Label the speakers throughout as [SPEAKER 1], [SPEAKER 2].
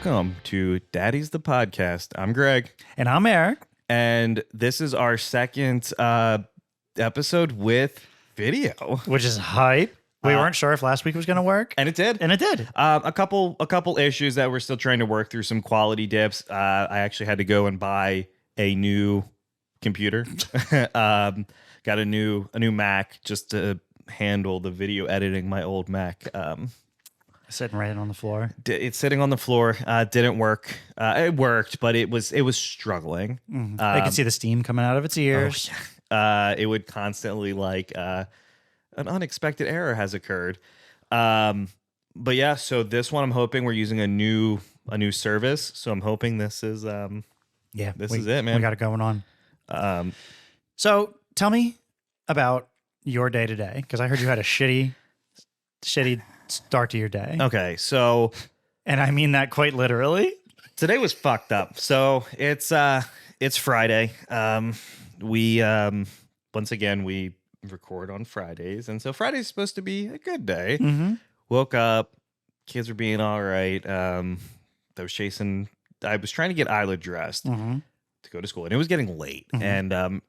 [SPEAKER 1] Welcome to Daddies the podcast. I'm Greg.
[SPEAKER 2] And I'm Eric.
[SPEAKER 1] And this is our second episode with video.
[SPEAKER 2] Which is hype. We weren't sure if last week was going to work.
[SPEAKER 1] And it did.
[SPEAKER 2] And it did.
[SPEAKER 1] A couple issues that we're still trying to work through, some quality dips. I actually had to go and buy a new computer. Got a new Mac just to handle the video editing. My old Mac.
[SPEAKER 2] Sitting right on the floor.
[SPEAKER 1] It's sitting on the floor. Didn't work. It worked, but it was struggling.
[SPEAKER 2] I could see the steam coming out of its ears.
[SPEAKER 1] Oh, yeah. It would constantly an unexpected error has occurred. But yeah, so this one I'm hoping we're using a new service. So I'm hoping this is this is it, man.
[SPEAKER 2] We got it going on. So tell me about your day today, because I heard you had a shitty start to your day.
[SPEAKER 1] Okay, so
[SPEAKER 2] And I mean that quite literally.
[SPEAKER 1] today was fucked up. So it's Friday. We once again we record on Fridays, and so Friday's supposed to be a good day.
[SPEAKER 2] Mm-hmm.
[SPEAKER 1] Woke up, kids were being all right. I was trying to get Isla dressed to go to school, and it was getting late. And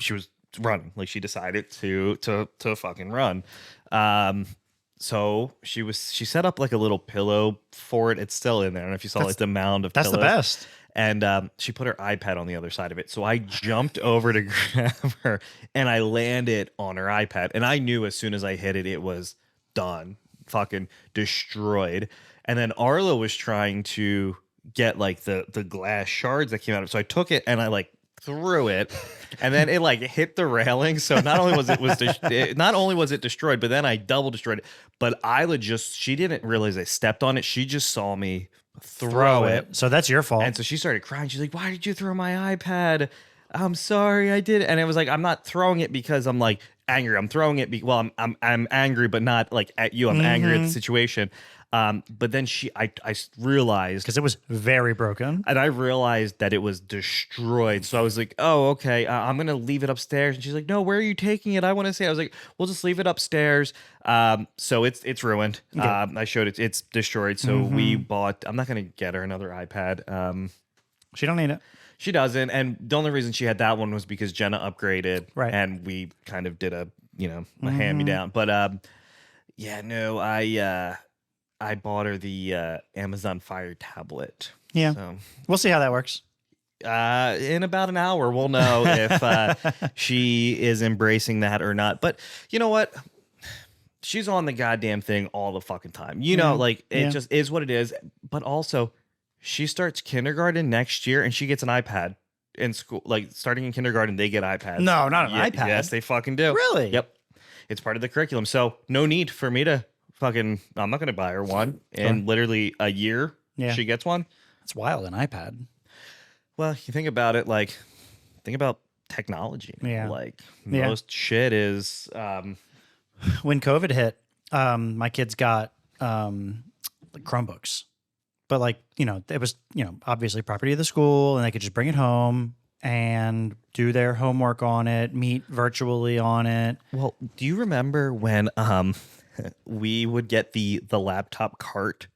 [SPEAKER 1] she was running, like she decided to fucking run. So she set up like a little pillow for it. It's still in there. I don't know if you saw like the mound of pillows.
[SPEAKER 2] That's the best.
[SPEAKER 1] And she put her iPad on the other side of it. So I jumped over to grab her and I landed on her iPad. And I knew as soon as I hit it, it was done. Fucking destroyed. And then Arlo was trying to get like the glass shards that came out of it. So I took it and I like threw it, and then it like hit the railing. So not only was it destroyed, but then I double destroyed it. But Isla she didn't realize I stepped on it. She just saw me throw it.
[SPEAKER 2] So that's your fault.
[SPEAKER 1] And so she started crying. She's like, "Why did you throw my iPad? I'm sorry, I did." And it was like, I'm not throwing it because I'm like angry. I'm throwing it I'm angry, but not like at you. I'm angry at the situation. But then I realized,
[SPEAKER 2] because it was very broken.
[SPEAKER 1] and I realized that it was destroyed. So I was like, "Oh, okay. I'm gonna leave it upstairs." And she's like, "No, where are you taking it? I want to see." I was like, "We'll just leave it upstairs." So it's ruined. I showed it. It's destroyed. So we bought. I'm not gonna get her another iPad.
[SPEAKER 2] She don't need it.
[SPEAKER 1] She doesn't. And the only reason she had that one was because Jenna upgraded,
[SPEAKER 2] Right.
[SPEAKER 1] And we kind of did a hand me down. But yeah, no, I bought her the Amazon Fire tablet.
[SPEAKER 2] Yeah.
[SPEAKER 1] So,
[SPEAKER 2] We'll see how that works.
[SPEAKER 1] in about an hour, we'll know if she is embracing that or not. But you know what? She's on the goddamn thing all the fucking time. It just is what it is. But also, she starts kindergarten next year and she gets an iPad in school. Like starting in kindergarten, they get iPads.
[SPEAKER 2] No, not an iPad.
[SPEAKER 1] Yes, they fucking do.
[SPEAKER 2] Really?
[SPEAKER 1] Yep. It's part of the curriculum. So no need for me to I'm not going to buy her one. In literally a year, she gets one.
[SPEAKER 2] It's wild, an iPad.
[SPEAKER 1] Well, you think about it, think about technology.
[SPEAKER 2] Yeah.
[SPEAKER 1] Most shit is...
[SPEAKER 2] When COVID hit, my kids got Chromebooks. But it was, obviously property of the school, and they could just bring it home and do their homework on it, meet virtually on it.
[SPEAKER 1] Well, do you remember when we would get the laptop cart?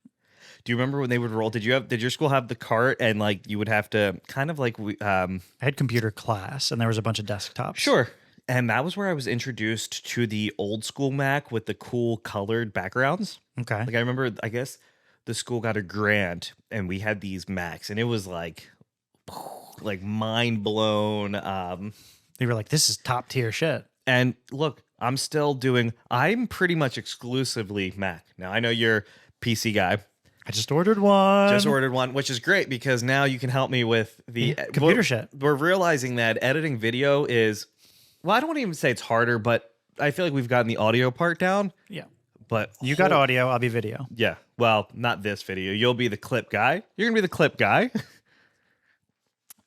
[SPEAKER 1] Do you remember when they would roll? Did your school have the cart, and you would have to kind of
[SPEAKER 2] I had computer class, and there was a bunch of desktops.
[SPEAKER 1] Sure. And that was where I was introduced to the old school Mac with the cool colored backgrounds.
[SPEAKER 2] Okay.
[SPEAKER 1] I remember, I guess the school got a grant and we had these Macs, and it was like mind blown.
[SPEAKER 2] They were like, this is top tier shit.
[SPEAKER 1] And look, I'm pretty much exclusively Mac. Now I know you're PC guy.
[SPEAKER 2] I just ordered one.
[SPEAKER 1] Which is great because now you can help me with the
[SPEAKER 2] computer shit.
[SPEAKER 1] We're realizing that editing video is, well, I don't want to even say it's harder, but I feel like we've gotten the audio part down.
[SPEAKER 2] Yeah.
[SPEAKER 1] But
[SPEAKER 2] you got audio, I'll be video.
[SPEAKER 1] Yeah. Well, not this video. You'll be the clip guy. You're going to be the clip guy.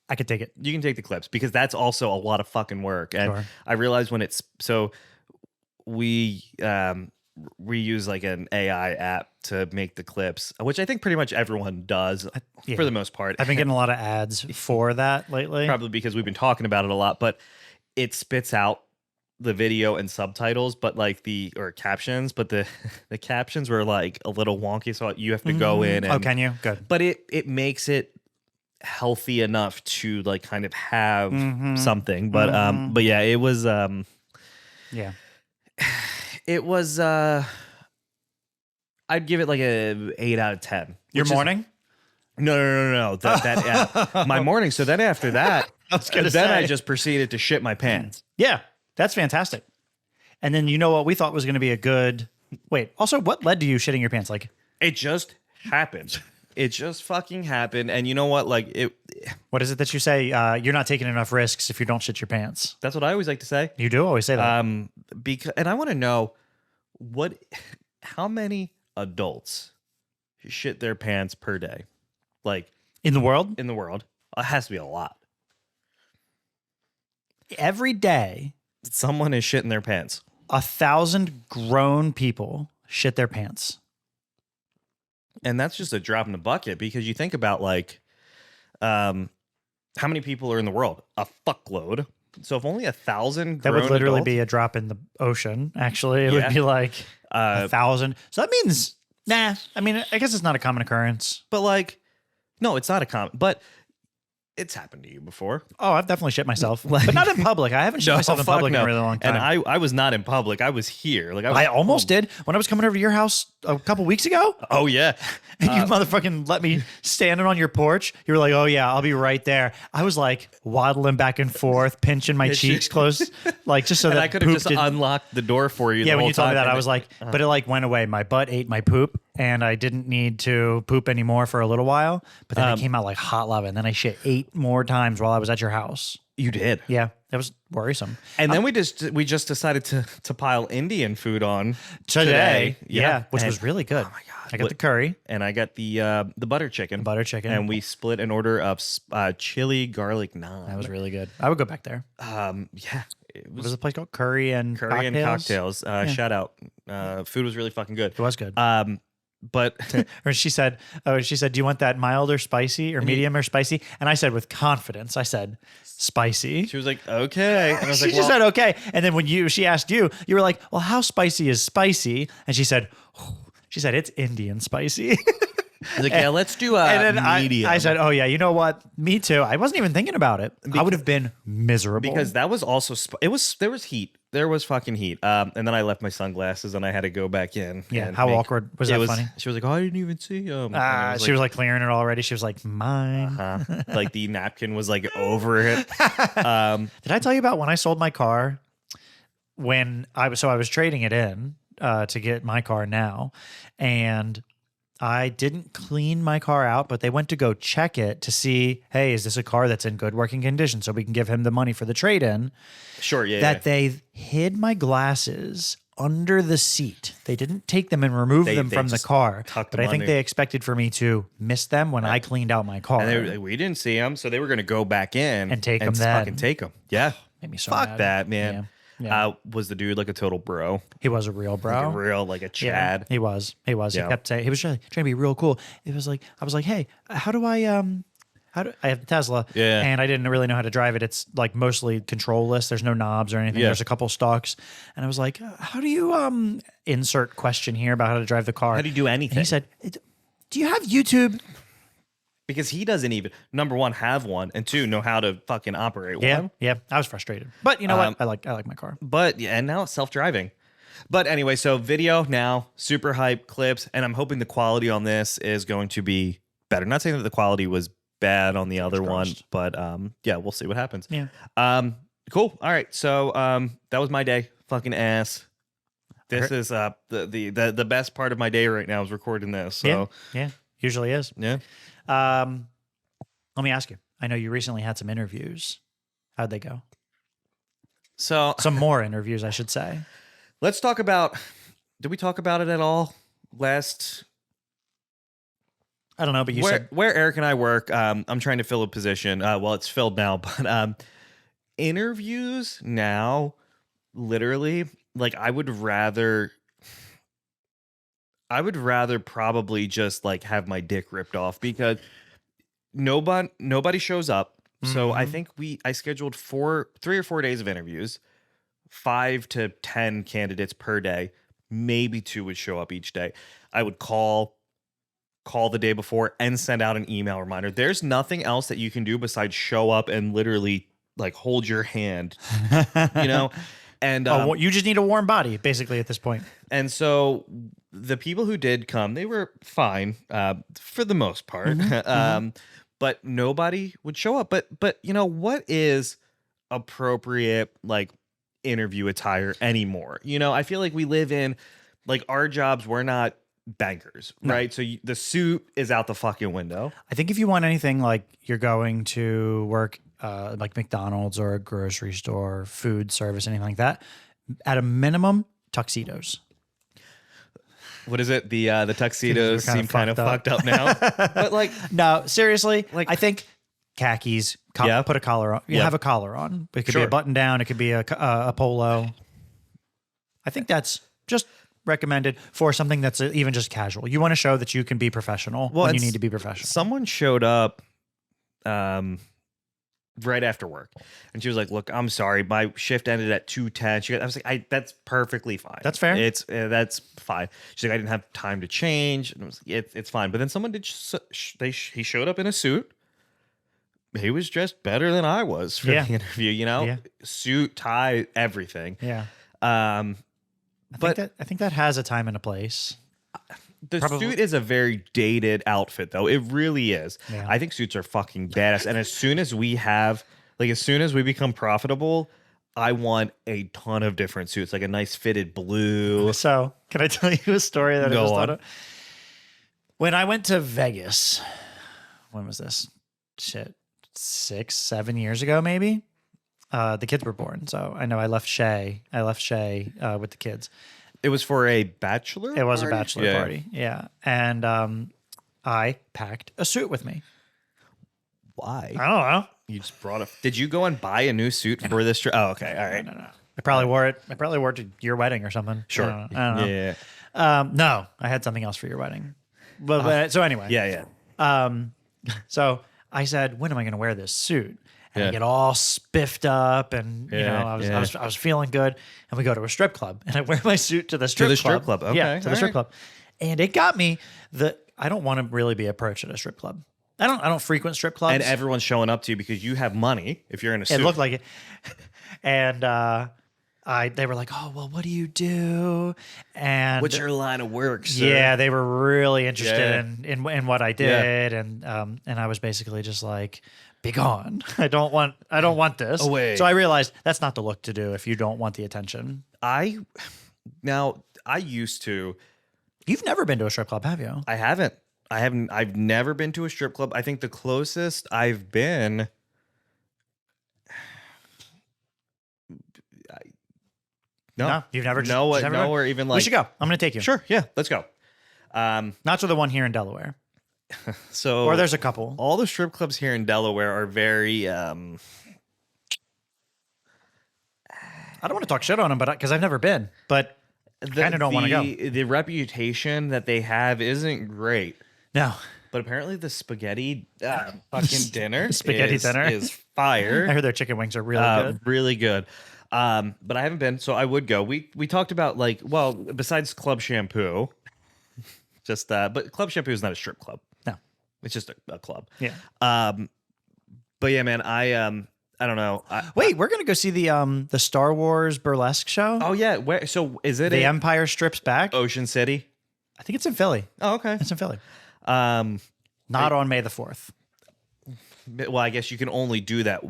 [SPEAKER 2] I could take it.
[SPEAKER 1] You can take the clips because that's also a lot of fucking work. And
[SPEAKER 2] Sure.
[SPEAKER 1] I realized when we use an AI app to make the clips, which I think pretty much everyone does for the most part.
[SPEAKER 2] I've been getting a lot of ads for that lately.
[SPEAKER 1] Probably because we've been talking about it a lot, but it spits out the video and subtitles, but like or captions, but the the captions were like a little wonky, so you have to go in and
[SPEAKER 2] Oh, can you? Good.
[SPEAKER 1] but it makes it healthy enough to like kind of have something. But yeah, it was
[SPEAKER 2] Yeah.
[SPEAKER 1] it was I'd give it like a 8 out of 10.
[SPEAKER 2] Your morning?
[SPEAKER 1] No. That my morning. So then after that,
[SPEAKER 2] I was gonna
[SPEAKER 1] then I
[SPEAKER 2] say.
[SPEAKER 1] just proceeded to shit my pants.
[SPEAKER 2] Yeah, that's fantastic. And then you know what we thought was going to be a good. Wait, also, what led to you shitting your pants? Like,
[SPEAKER 1] It just happened. It just fucking happened. And you know what? Like
[SPEAKER 2] what is it that you say? You're not taking enough risks if you don't shit your pants.
[SPEAKER 1] that's what I always like to say.
[SPEAKER 2] You do always say that.
[SPEAKER 1] Because and I want to know how many adults shit their pants per day, like
[SPEAKER 2] In the world,
[SPEAKER 1] in the world. It has to be a lot.
[SPEAKER 2] every day,
[SPEAKER 1] Someone is shitting their pants.
[SPEAKER 2] 1,000 grown people shit their pants.
[SPEAKER 1] And that's just a drop in the bucket because you think about like how many people are in the world? A fuckload. So if only 1,000
[SPEAKER 2] That would literally
[SPEAKER 1] adults,
[SPEAKER 2] be a drop in the ocean. Actually, it would
[SPEAKER 1] Yeah.
[SPEAKER 2] be like 1,000. So that means, nah. I mean, I guess it's not a common occurrence.
[SPEAKER 1] but like no, it's not a common, but it's happened to you before.
[SPEAKER 2] Oh, I've definitely shit myself, but not in public. I haven't shit myself in
[SPEAKER 1] fuck
[SPEAKER 2] public in
[SPEAKER 1] no.
[SPEAKER 2] a really long time.
[SPEAKER 1] And I was not in public. I was here. Like
[SPEAKER 2] I almost did when I was coming over to your house a couple weeks ago.
[SPEAKER 1] Oh yeah.
[SPEAKER 2] And you motherfucking let me standing on your porch. You were like, "Oh yeah, I'll be right there." I was like waddling back and forth, pinching my cheeks close, like just so
[SPEAKER 1] And
[SPEAKER 2] that
[SPEAKER 1] I could have
[SPEAKER 2] poop
[SPEAKER 1] just
[SPEAKER 2] didn't-
[SPEAKER 1] unlocked the door for you.
[SPEAKER 2] Yeah,
[SPEAKER 1] the
[SPEAKER 2] when
[SPEAKER 1] whole
[SPEAKER 2] you told me
[SPEAKER 1] time,
[SPEAKER 2] that,
[SPEAKER 1] and
[SPEAKER 2] I was like, but it like went away. My butt ate my poop, and I didn't need to poop anymore for a little while. But then it came out like hot lava, and then I shit 8 more times while I was at your house.
[SPEAKER 1] you did.
[SPEAKER 2] Yeah, that was worrisome.
[SPEAKER 1] And then we just decided to pile Indian food on
[SPEAKER 2] Today, yeah, which
[SPEAKER 1] And-
[SPEAKER 2] was really good. Oh my god! I got the curry,
[SPEAKER 1] and I got the butter chicken.
[SPEAKER 2] butter chicken,
[SPEAKER 1] And we split an order of chili garlic naan.
[SPEAKER 2] that was really good. I would go back there.
[SPEAKER 1] Yeah, it
[SPEAKER 2] What was
[SPEAKER 1] was
[SPEAKER 2] the place called? Curry and
[SPEAKER 1] curry and cocktails. Shout out. Food was really fucking good.
[SPEAKER 2] It was good.
[SPEAKER 1] But
[SPEAKER 2] Or she said, "Do you want that mild or spicy or medium or spicy?" And I said with confidence, I said spicy.
[SPEAKER 1] she was like, okay. And I was
[SPEAKER 2] She
[SPEAKER 1] like,
[SPEAKER 2] just
[SPEAKER 1] well,
[SPEAKER 2] said okay, and then when she asked you, you were like, "Well, how spicy is spicy?" And she said, "It's Indian spicy."
[SPEAKER 1] I was like, yeah, let's do a
[SPEAKER 2] And then
[SPEAKER 1] medium.
[SPEAKER 2] I said, "Oh yeah, you know what? Me too." I wasn't even thinking about it. I would have been miserable
[SPEAKER 1] because that was also there was heat. There was fucking heat. And then I left my sunglasses and I had to go back in.
[SPEAKER 2] yeah.
[SPEAKER 1] and
[SPEAKER 2] How
[SPEAKER 1] make-
[SPEAKER 2] awkward was that? Funny.
[SPEAKER 1] She was like, oh, I didn't even see him.
[SPEAKER 2] She was like clearing it already. She was like, "Mine."
[SPEAKER 1] like the napkin was like over it.
[SPEAKER 2] Did I tell you about when I sold my car? When I was trading it in to get my car now, and I didn't clean my car out, but they went to go check it to see, hey, is this a car that's in good working condition so we can give him the money for the trade in?
[SPEAKER 1] Sure, yeah.
[SPEAKER 2] That they hid my glasses under the seat. They didn't take them and remove them
[SPEAKER 1] they
[SPEAKER 2] from the
[SPEAKER 1] just
[SPEAKER 2] car,
[SPEAKER 1] tucked
[SPEAKER 2] but
[SPEAKER 1] them
[SPEAKER 2] I think
[SPEAKER 1] under.
[SPEAKER 2] they expected for me to miss them when I cleaned out my car.
[SPEAKER 1] And they were like, we didn't see him, so they were going to go back in
[SPEAKER 2] And take 'em then.
[SPEAKER 1] fucking take him. Yeah,
[SPEAKER 2] Made me so
[SPEAKER 1] fuck
[SPEAKER 2] mad.
[SPEAKER 1] that, man.
[SPEAKER 2] Yeah. Yeah.
[SPEAKER 1] Was the dude like a total bro?
[SPEAKER 2] He was a real bro.
[SPEAKER 1] Like a real, like a Chad.
[SPEAKER 2] He was. He
[SPEAKER 1] Yeah.
[SPEAKER 2] kept saying he was trying to be real cool. It was like I was like, hey, how do I I have a Tesla,
[SPEAKER 1] Yeah.
[SPEAKER 2] and I didn't really know how to drive it. It's like mostly controlless. There's no knobs or anything.
[SPEAKER 1] Yeah.
[SPEAKER 2] There's a couple stalks, and I was like, how do you insert question here about how to drive the car?
[SPEAKER 1] How do you do
[SPEAKER 2] And
[SPEAKER 1] anything?
[SPEAKER 2] he said, do you have YouTube?
[SPEAKER 1] Because he doesn't even, number one, have one, and two, know how to fucking operate
[SPEAKER 2] Yeah,
[SPEAKER 1] one.
[SPEAKER 2] yeah. I was frustrated, but you know what? I like my car.
[SPEAKER 1] But yeah, and now it's self-driving. But anyway, so video now, super hype clips, and I'm hoping the quality on this is going to be better. Not saying that the quality was bad on the other one,
[SPEAKER 2] crossed.
[SPEAKER 1] but yeah, we'll see what happens.
[SPEAKER 2] Yeah.
[SPEAKER 1] Cool. All right. So that was my day. Fucking ass. This is the best part of my day right now is recording this. So
[SPEAKER 2] Yeah. Usually is.
[SPEAKER 1] yeah.
[SPEAKER 2] Let me ask you. I know you recently had some interviews. How'd they go?
[SPEAKER 1] So
[SPEAKER 2] Some more interviews, I should say.
[SPEAKER 1] let's talk about. Did we talk about it at all last?
[SPEAKER 2] I don't know, but you said
[SPEAKER 1] Where Eric and I work. I'm trying to fill a position. Well, it's filled now, but interviews now, literally, like I would rather probably just like have my dick ripped off because nobody shows up. So I think I scheduled 3 or 4 days of interviews. 5 to 10 candidates per day. Maybe 2 would show up each day. I would call the day before and send out an email reminder. There's nothing else that you can do besides show up and literally like hold your hand, you know? And
[SPEAKER 2] you just need a warm body basically at this point.
[SPEAKER 1] and so the people who did come, they were fine for the most part. But nobody would show up. But you know, what is appropriate like interview attire anymore? You know, I feel like we live in like our jobs, we're not bankers, right? So the suit is out the fucking window.
[SPEAKER 2] I think if you want anything like you're going to work like McDonald's or a grocery store, food service, anything like that, at a minimum, tuxedos.
[SPEAKER 1] What is it? The tuxedos seem kind of fucked up now. But like,
[SPEAKER 2] no, seriously,
[SPEAKER 1] like
[SPEAKER 2] I think khakis. Put a collar on. You have a collar on. It could be a button down. It could be a polo. I think that's just recommended for something that's even just casual. You want to show that you can be professional when you need to be professional.
[SPEAKER 1] Someone showed up right after work, and she was like, "Look, I'm sorry, my shift ended at 2:10." I was like, "That's perfectly fine.
[SPEAKER 2] That's fair.
[SPEAKER 1] That's fine." She's like, "I didn't have time to change." And I was like, "It's fine." But then someone did. He showed up in a suit. He was dressed better than I was for the interview. You know, suit, tie, everything.
[SPEAKER 2] Yeah.
[SPEAKER 1] But
[SPEAKER 2] I think that has a time and a place.
[SPEAKER 1] The suit is a very dated outfit, though. It really is.
[SPEAKER 2] Yeah.
[SPEAKER 1] I think suits are fucking badass. And as soon as we become profitable, I want a ton of different suits, like a nice fitted blue.
[SPEAKER 2] So, can I tell you a story that I just thought of? When I went to Vegas, when was this? Shit, 6, 7 years ago, maybe. The kids were born, so I know I left Shay with the kids.
[SPEAKER 1] It was for a bachelor
[SPEAKER 2] It was
[SPEAKER 1] party?
[SPEAKER 2] a bachelor party, yeah. And I packed a suit with me.
[SPEAKER 1] Why?
[SPEAKER 2] I don't know.
[SPEAKER 1] You just brought a... Did you go and buy a new suit for this trip? Oh, okay. All right.
[SPEAKER 2] No. I probably wore it. I probably wore it to your wedding or something.
[SPEAKER 1] Sure.
[SPEAKER 2] I don't know.
[SPEAKER 1] Yeah.
[SPEAKER 2] No, I had something else for your wedding. But so anyway.
[SPEAKER 1] Yeah.
[SPEAKER 2] So I said, when am I going to wear this suit? And I get all spiffed up, and I was feeling good. And we go to a strip club, and I wear my suit to the strip club.
[SPEAKER 1] Okay.
[SPEAKER 2] Yeah, to the strip club. And it got me I don't want to really be approached at a strip club. I don't frequent strip clubs.
[SPEAKER 1] And everyone's showing up to you because you have money if you're in a suit.
[SPEAKER 2] It looked like it. And they were like, "Oh, well, what do you do?" And
[SPEAKER 1] what's your line of work, sir?
[SPEAKER 2] Yeah, they were really interested in what I did, and I was basically just like, "Be gone! I don't want this."
[SPEAKER 1] Away.
[SPEAKER 2] So I realized that's not the look to do if you don't want the attention.
[SPEAKER 1] I used to.
[SPEAKER 2] You've never been to a strip club, have you?
[SPEAKER 1] I haven't. I've never been to a strip club. I think the closest I've been. No,
[SPEAKER 2] you've never.
[SPEAKER 1] Nowhere even like.
[SPEAKER 2] We should go. I'm going to take you.
[SPEAKER 1] Sure, yeah, let's go.
[SPEAKER 2] Not to the one here in Delaware.
[SPEAKER 1] So,
[SPEAKER 2] or there's a couple.
[SPEAKER 1] All the strip clubs here in Delaware are very.
[SPEAKER 2] I don't want to talk shit on them, but because I've never been, but kind of don't want to go.
[SPEAKER 1] The reputation that they have isn't great.
[SPEAKER 2] No.
[SPEAKER 1] But apparently the spaghetti fucking dinner is fire.
[SPEAKER 2] I heard their chicken wings are really good.
[SPEAKER 1] Really good. But I haven't been, so I would go. We talked about besides Club Shampoo, but Club Shampoo is not a strip club.
[SPEAKER 2] No.
[SPEAKER 1] It's just a club.
[SPEAKER 2] Yeah.
[SPEAKER 1] But yeah, man, I don't know.
[SPEAKER 2] Wait, we're gonna go see the Star Wars burlesque show.
[SPEAKER 1] Oh yeah, where? So is it
[SPEAKER 2] the Empire Strips Back?
[SPEAKER 1] Ocean City?
[SPEAKER 2] I think it's in Philly.
[SPEAKER 1] Oh, okay.
[SPEAKER 2] It's in Philly. Not on May the 4th.
[SPEAKER 1] Well, I guess you can only do that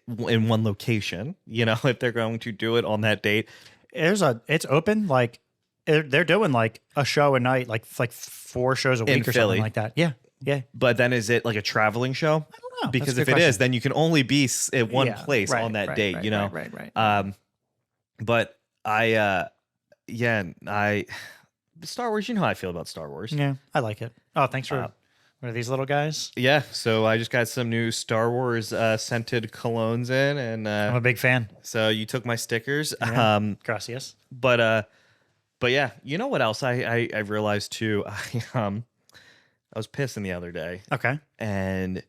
[SPEAKER 1] in one location. You know, if they're going to do it on that date,
[SPEAKER 2] it's open. Like they're doing like a show a night, like 4 shows a week or
[SPEAKER 1] Philly.
[SPEAKER 2] something like that. Yeah. Yeah.
[SPEAKER 1] But then is it like a traveling show?
[SPEAKER 2] I don't know.
[SPEAKER 1] Because if it is, then you can only be at one place on that date,
[SPEAKER 2] right,
[SPEAKER 1] you know?
[SPEAKER 2] Right.
[SPEAKER 1] But Star Wars, you know how I feel about Star Wars.
[SPEAKER 2] Yeah, I like it. Oh, thanks for what are these little guys?
[SPEAKER 1] Yeah, so I just got some new Star Wars scented colognes in, and
[SPEAKER 2] I'm a big fan.
[SPEAKER 1] So you took my stickers.
[SPEAKER 2] Yeah. Gracias.
[SPEAKER 1] But yeah, you know what else I realized too? I was pissing the other day.
[SPEAKER 2] Okay.
[SPEAKER 1] And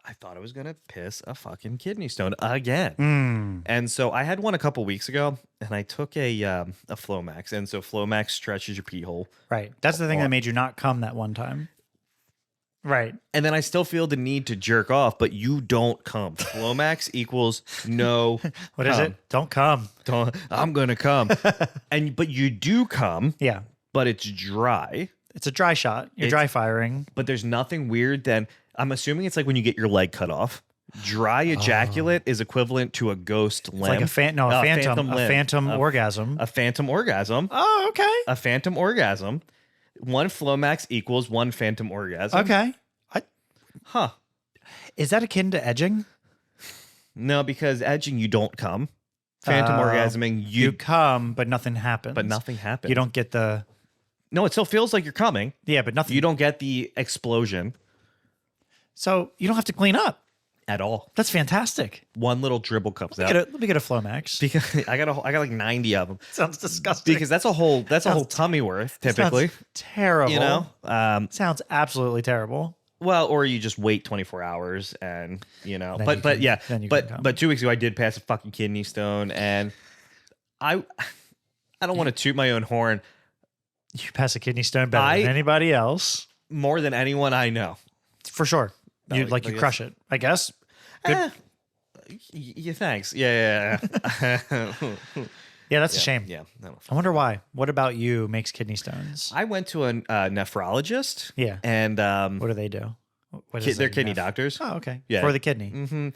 [SPEAKER 1] I thought I was gonna piss a fucking kidney stone again.
[SPEAKER 2] Mm.
[SPEAKER 1] And so I had one a couple weeks ago, and I took a Flomax, and so Flomax stretches your pee hole,
[SPEAKER 2] Right. That's the thing that made you not come that one time. Right.
[SPEAKER 1] and then I still feel the need to jerk off, but you don't come. Flomax equals no.
[SPEAKER 2] What is
[SPEAKER 1] cum.
[SPEAKER 2] it? Don't come.
[SPEAKER 1] I'm gonna come, but you do come,
[SPEAKER 2] Yeah.
[SPEAKER 1] but it's dry.
[SPEAKER 2] It's a dry shot. You're dry firing.
[SPEAKER 1] But there's nothing weird than I'm assuming it's like when you get your leg cut off. Dry ejaculate is equivalent to a ghost limb.
[SPEAKER 2] It's like a phantom
[SPEAKER 1] limb.
[SPEAKER 2] orgasm.
[SPEAKER 1] A phantom orgasm.
[SPEAKER 2] Oh, okay.
[SPEAKER 1] A phantom orgasm. One Flomax equals one phantom orgasm.
[SPEAKER 2] Okay.
[SPEAKER 1] Huh.
[SPEAKER 2] Is that akin to edging?
[SPEAKER 1] No, because edging you don't come. Phantom orgasming
[SPEAKER 2] You come, but nothing happens.
[SPEAKER 1] but nothing happens.
[SPEAKER 2] You don't get the
[SPEAKER 1] No, it still feels like you're coming.
[SPEAKER 2] yeah, but nothing.
[SPEAKER 1] You don't get the explosion
[SPEAKER 2] So you don't have to clean up.
[SPEAKER 1] at all.
[SPEAKER 2] That's fantastic.
[SPEAKER 1] One little dribble comes out.
[SPEAKER 2] Let me get a Flomax.
[SPEAKER 1] Because I got like 90 of them.
[SPEAKER 2] Sounds disgusting.
[SPEAKER 1] Because that's a whole tummy worth typically.
[SPEAKER 2] Sounds terrible.
[SPEAKER 1] You know,
[SPEAKER 2] sounds absolutely terrible.
[SPEAKER 1] well, or you just wait 24 hours and
[SPEAKER 2] Then
[SPEAKER 1] but
[SPEAKER 2] you
[SPEAKER 1] but
[SPEAKER 2] can-
[SPEAKER 1] yeah,
[SPEAKER 2] then you can come.
[SPEAKER 1] but 2 weeks ago I did pass a fucking kidney stone, and I don't want to toot my own horn
[SPEAKER 2] You pass a kidney stone better than anybody else.
[SPEAKER 1] more than anyone I know.
[SPEAKER 2] For sure. You
[SPEAKER 1] like-
[SPEAKER 2] you
[SPEAKER 1] like
[SPEAKER 2] crush it, I guess. Good.
[SPEAKER 1] Yeah, thanks. Yeah.
[SPEAKER 2] Yeah, that's a shame.
[SPEAKER 1] Yeah. No.
[SPEAKER 2] I wonder why. What about you makes kidney stones?
[SPEAKER 1] I went to a nephrologist.
[SPEAKER 2] Yeah.
[SPEAKER 1] And
[SPEAKER 2] What do they do? What is
[SPEAKER 1] they're
[SPEAKER 2] a
[SPEAKER 1] kidney
[SPEAKER 2] neph-
[SPEAKER 1] doctors.
[SPEAKER 2] Oh, okay.
[SPEAKER 1] Yeah.
[SPEAKER 2] For the kidney.
[SPEAKER 1] Mm-hmm.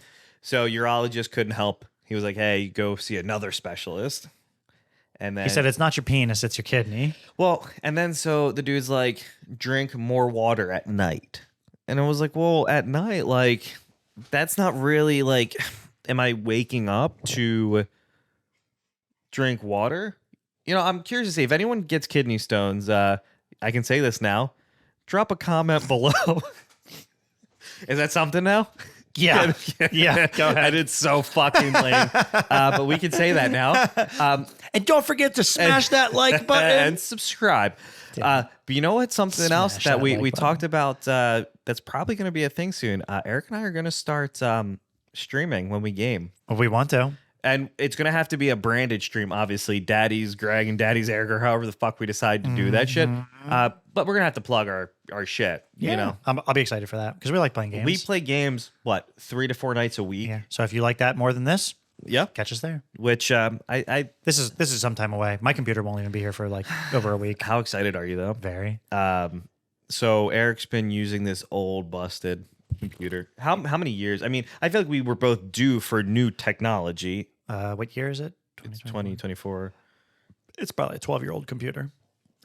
[SPEAKER 1] So urologist couldn't help. He was like, "Hey, go see another specialist." And then
[SPEAKER 2] He said it's not your penis, it's your kidney.
[SPEAKER 1] well, and then so the dude's like, "Drink more water at night." And I was like, "Well, at night, like, that's not really like, am I waking up to drink water?" You know, I'm curious to see if anyone gets kidney stones. I can say this now. Drop a comment below. Is that something now?
[SPEAKER 2] Yeah. Yeah. Go ahead.
[SPEAKER 1] And it's so fucking lame. But we can say that now.
[SPEAKER 2] And don't forget to smash that like button.
[SPEAKER 1] And subscribe. But you know what? Something else
[SPEAKER 2] Smash
[SPEAKER 1] that
[SPEAKER 2] that
[SPEAKER 1] we
[SPEAKER 2] like button.
[SPEAKER 1] talked about that's probably going to be a thing soon. Eric and I are going to start streaming when we game.
[SPEAKER 2] Well, we want to.
[SPEAKER 1] And it's going to have to be a branded stream, obviously. Daddies, Greg, and Daddies, Eric, or however the fuck we decide to do that shit. But we're going to have to plug our shit, you know?
[SPEAKER 2] I'll be excited for that because we like playing games.
[SPEAKER 1] We play games, what, 3 to 4 nights a week?
[SPEAKER 2] Yeah. So if you like that more than this,
[SPEAKER 1] Yeah.
[SPEAKER 2] catch us there.
[SPEAKER 1] Which I
[SPEAKER 2] This is some time away. My computer won't even be here for like over a week.
[SPEAKER 1] how excited are you though?
[SPEAKER 2] Very.
[SPEAKER 1] So Eric's been using this old busted computer. How many years? I mean, I feel like we were both due for new technology.
[SPEAKER 2] What year is it?
[SPEAKER 1] It's 2024.
[SPEAKER 2] It's probably a 12-year-old computer.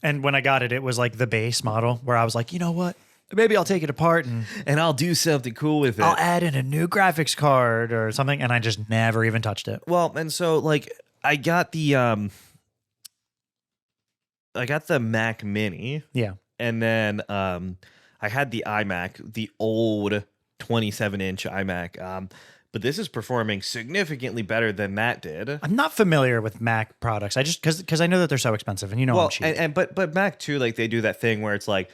[SPEAKER 2] And when I got it, it was like the base model where I was like, you know what? Maybe I'll take it apart and
[SPEAKER 1] I'll do something cool with it.
[SPEAKER 2] I'll add in a new graphics card or something. And I just never even touched it.
[SPEAKER 1] Well, and so like I got the Mac Mini,
[SPEAKER 2] Yeah.
[SPEAKER 1] and then I had the iMac, the old 27-inch iMac. But this is performing significantly better than that did.
[SPEAKER 2] I'm not familiar with Mac products. I just because I know that they're so expensive and you know
[SPEAKER 1] Well,
[SPEAKER 2] I'm cheap.
[SPEAKER 1] but Mac too, like they do that thing where it's like,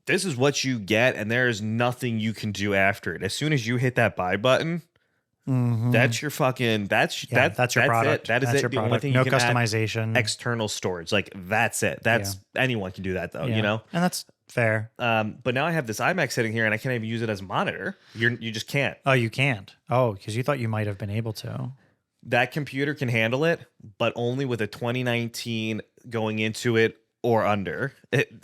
[SPEAKER 1] this is what you get, and there is nothing you can do after it. As soon as you hit that buy button, that's your fucking that's
[SPEAKER 2] Yeah, that's your product.
[SPEAKER 1] It. That is
[SPEAKER 2] That's
[SPEAKER 1] it.
[SPEAKER 2] your
[SPEAKER 1] The only
[SPEAKER 2] product.
[SPEAKER 1] thing
[SPEAKER 2] No
[SPEAKER 1] you can add,
[SPEAKER 2] customization.
[SPEAKER 1] external storage, like that's it. That's anyone can do that though,
[SPEAKER 2] Yeah.
[SPEAKER 1] you know.
[SPEAKER 2] And that's fair.
[SPEAKER 1] But now I have this iMac sitting here, and I can't even use it as a monitor. You just can't.
[SPEAKER 2] Oh, you can't. Oh, because you thought you might have been able to.
[SPEAKER 1] That computer can handle it, but only with a 2019 going into it or under it.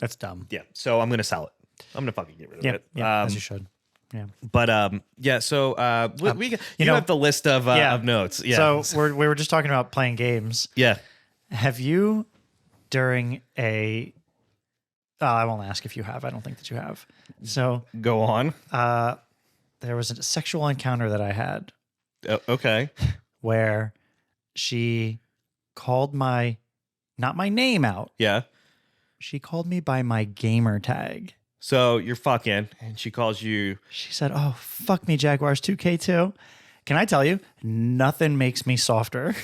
[SPEAKER 2] That's dumb.
[SPEAKER 1] Yeah, so I'm gonna sell it. I'm gonna fucking get rid of
[SPEAKER 2] Yeah,
[SPEAKER 1] it.
[SPEAKER 2] yeah, as you should. Yeah.
[SPEAKER 1] But yeah, so we you
[SPEAKER 2] know,
[SPEAKER 1] have the list of notes. Yeah.
[SPEAKER 2] So we were just talking about playing games.
[SPEAKER 1] yeah.
[SPEAKER 2] Have you during a? I won't ask if you have. I don't think that you have. So
[SPEAKER 1] Go on.
[SPEAKER 2] there was a sexual encounter that I had
[SPEAKER 1] Okay.
[SPEAKER 2] where she called not my name out.
[SPEAKER 1] Yeah.
[SPEAKER 2] She called me by my gamer tag.
[SPEAKER 1] So you're fucking, and she calls you.
[SPEAKER 2] She said, "Oh, fuck me, Jaguars 2K2." Can I tell you, nothing makes me softer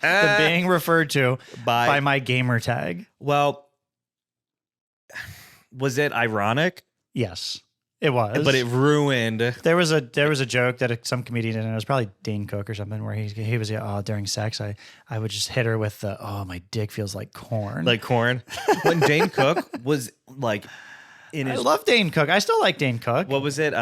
[SPEAKER 2] than being referred to by my gamer tag.
[SPEAKER 1] Well, was it ironic?
[SPEAKER 2] Yes. It was,
[SPEAKER 1] but it ruined.
[SPEAKER 2] There was a joke that some comedian did, and it was probably Dane Cook or something, where he was during sex I would just hit her with the my dick feels like corn.
[SPEAKER 1] Like corn. When Dane Cook was like in
[SPEAKER 2] I
[SPEAKER 1] his
[SPEAKER 2] love Dane Cook. I still like Dane Cook.
[SPEAKER 1] what was it?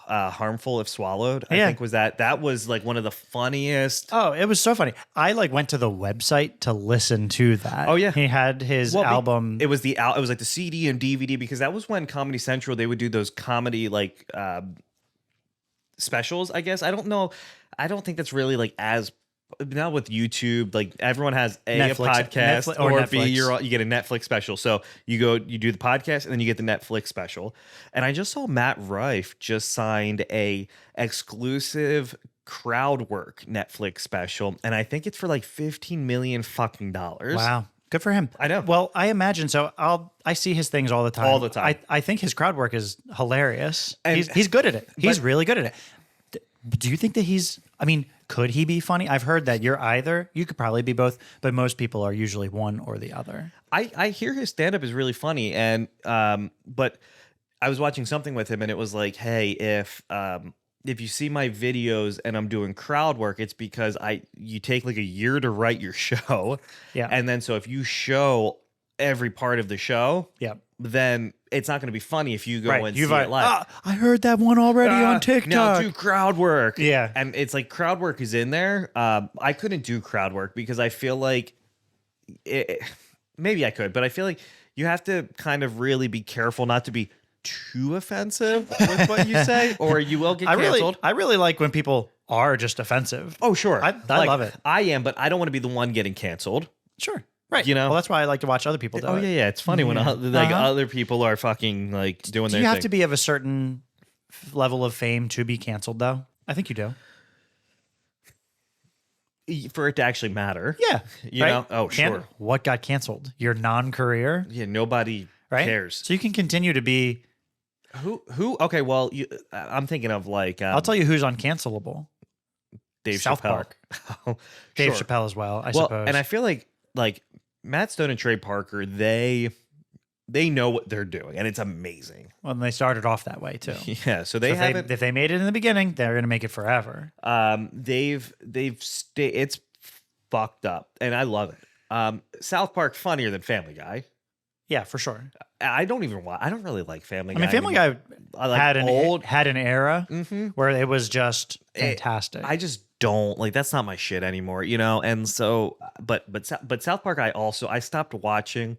[SPEAKER 1] Harmful if swallowed. I
[SPEAKER 2] Yeah.
[SPEAKER 1] think was that was like one of the funniest.
[SPEAKER 2] Oh, it was so funny. I went to the website to listen to that.
[SPEAKER 1] Oh, yeah.
[SPEAKER 2] He had his album.
[SPEAKER 1] It was it was like the CD and DVD, because that was when Comedy Central, they would do those comedy like specials, I guess. I don't know. I don't think that's really like as now with YouTube, like everyone has a podcast or
[SPEAKER 2] Netflix.
[SPEAKER 1] B, you get a Netflix special. So you do the podcast and then you get the Netflix special. And I just saw Matt Rife just signed a exclusive crowd work Netflix special, and I think it's for like $15 million fucking dollars.
[SPEAKER 2] Wow. Good for him.
[SPEAKER 1] I know.
[SPEAKER 2] Well, I imagine so. I see his things all the time.
[SPEAKER 1] All the time.
[SPEAKER 2] I think his crowd work is hilarious.
[SPEAKER 1] And-
[SPEAKER 2] He's good at it. He's really good at it. Do you think that could he be funny? I've heard that you could probably be both, but most people are usually one or the other.
[SPEAKER 1] I hear his stand-up is really funny, and but I was watching something with him, and it was like, hey, if you see my videos and I'm doing crowd work, it's because you take like a year to write your show.
[SPEAKER 2] Yeah.
[SPEAKER 1] And then so if you show every part of the show,
[SPEAKER 2] Yeah.
[SPEAKER 1] then it's not going to be funny if you go and see
[SPEAKER 2] You've
[SPEAKER 1] it live.
[SPEAKER 2] I heard that one already on TikTok.
[SPEAKER 1] Now do crowd work.
[SPEAKER 2] Yeah.
[SPEAKER 1] And it's like crowd work is in there. I couldn't do crowd work because I feel like maybe I could, but I feel like you have to kind of really be careful not to be too offensive with what you say, or you will get canceled.
[SPEAKER 2] I really like when people are just offensive.
[SPEAKER 1] Oh, sure.
[SPEAKER 2] I love it.
[SPEAKER 1] I am, but I don't want to be the one getting canceled.
[SPEAKER 2] Sure. Right.
[SPEAKER 1] You know?
[SPEAKER 2] Well, that's why I like to watch other people do it.
[SPEAKER 1] Oh, yeah. It's funny when other people are fucking like doing
[SPEAKER 2] Do
[SPEAKER 1] their
[SPEAKER 2] you have
[SPEAKER 1] thing.
[SPEAKER 2] to be of a certain level of fame to be canceled, though? I think you do.
[SPEAKER 1] For it to actually matter.
[SPEAKER 2] Yeah.
[SPEAKER 1] You know? Oh, sure.
[SPEAKER 2] What got canceled? Your non-career?
[SPEAKER 1] Yeah, nobody
[SPEAKER 2] Right?
[SPEAKER 1] cares.
[SPEAKER 2] So you can continue to be...
[SPEAKER 1] Who? Okay, well, I'm thinking of like
[SPEAKER 2] I'll tell you who's uncancelable.
[SPEAKER 1] Dave
[SPEAKER 2] South
[SPEAKER 1] Chappelle.
[SPEAKER 2] Park. Dave
[SPEAKER 1] Sure.
[SPEAKER 2] Chappelle as well, I
[SPEAKER 1] Well,
[SPEAKER 2] suppose.
[SPEAKER 1] and I feel like Matt Stone and Trey Parker, they know what they're doing, and it's amazing.
[SPEAKER 2] Well, and they started off that way, too.
[SPEAKER 1] Yeah, so
[SPEAKER 2] So if they made it in the beginning, they're going to make it forever.
[SPEAKER 1] It's fucked up, and I love it. South Park funnier than Family Guy.
[SPEAKER 2] Yeah, for sure.
[SPEAKER 1] I don't really like Family Guy.
[SPEAKER 2] I mean, Family
[SPEAKER 1] anymore.
[SPEAKER 2] Guy
[SPEAKER 1] I like
[SPEAKER 2] had an era
[SPEAKER 1] Mhm.
[SPEAKER 2] where it was just fantastic.
[SPEAKER 1] I just don't like, that's not my shit anymore, you know. And so, but South Park, I stopped watching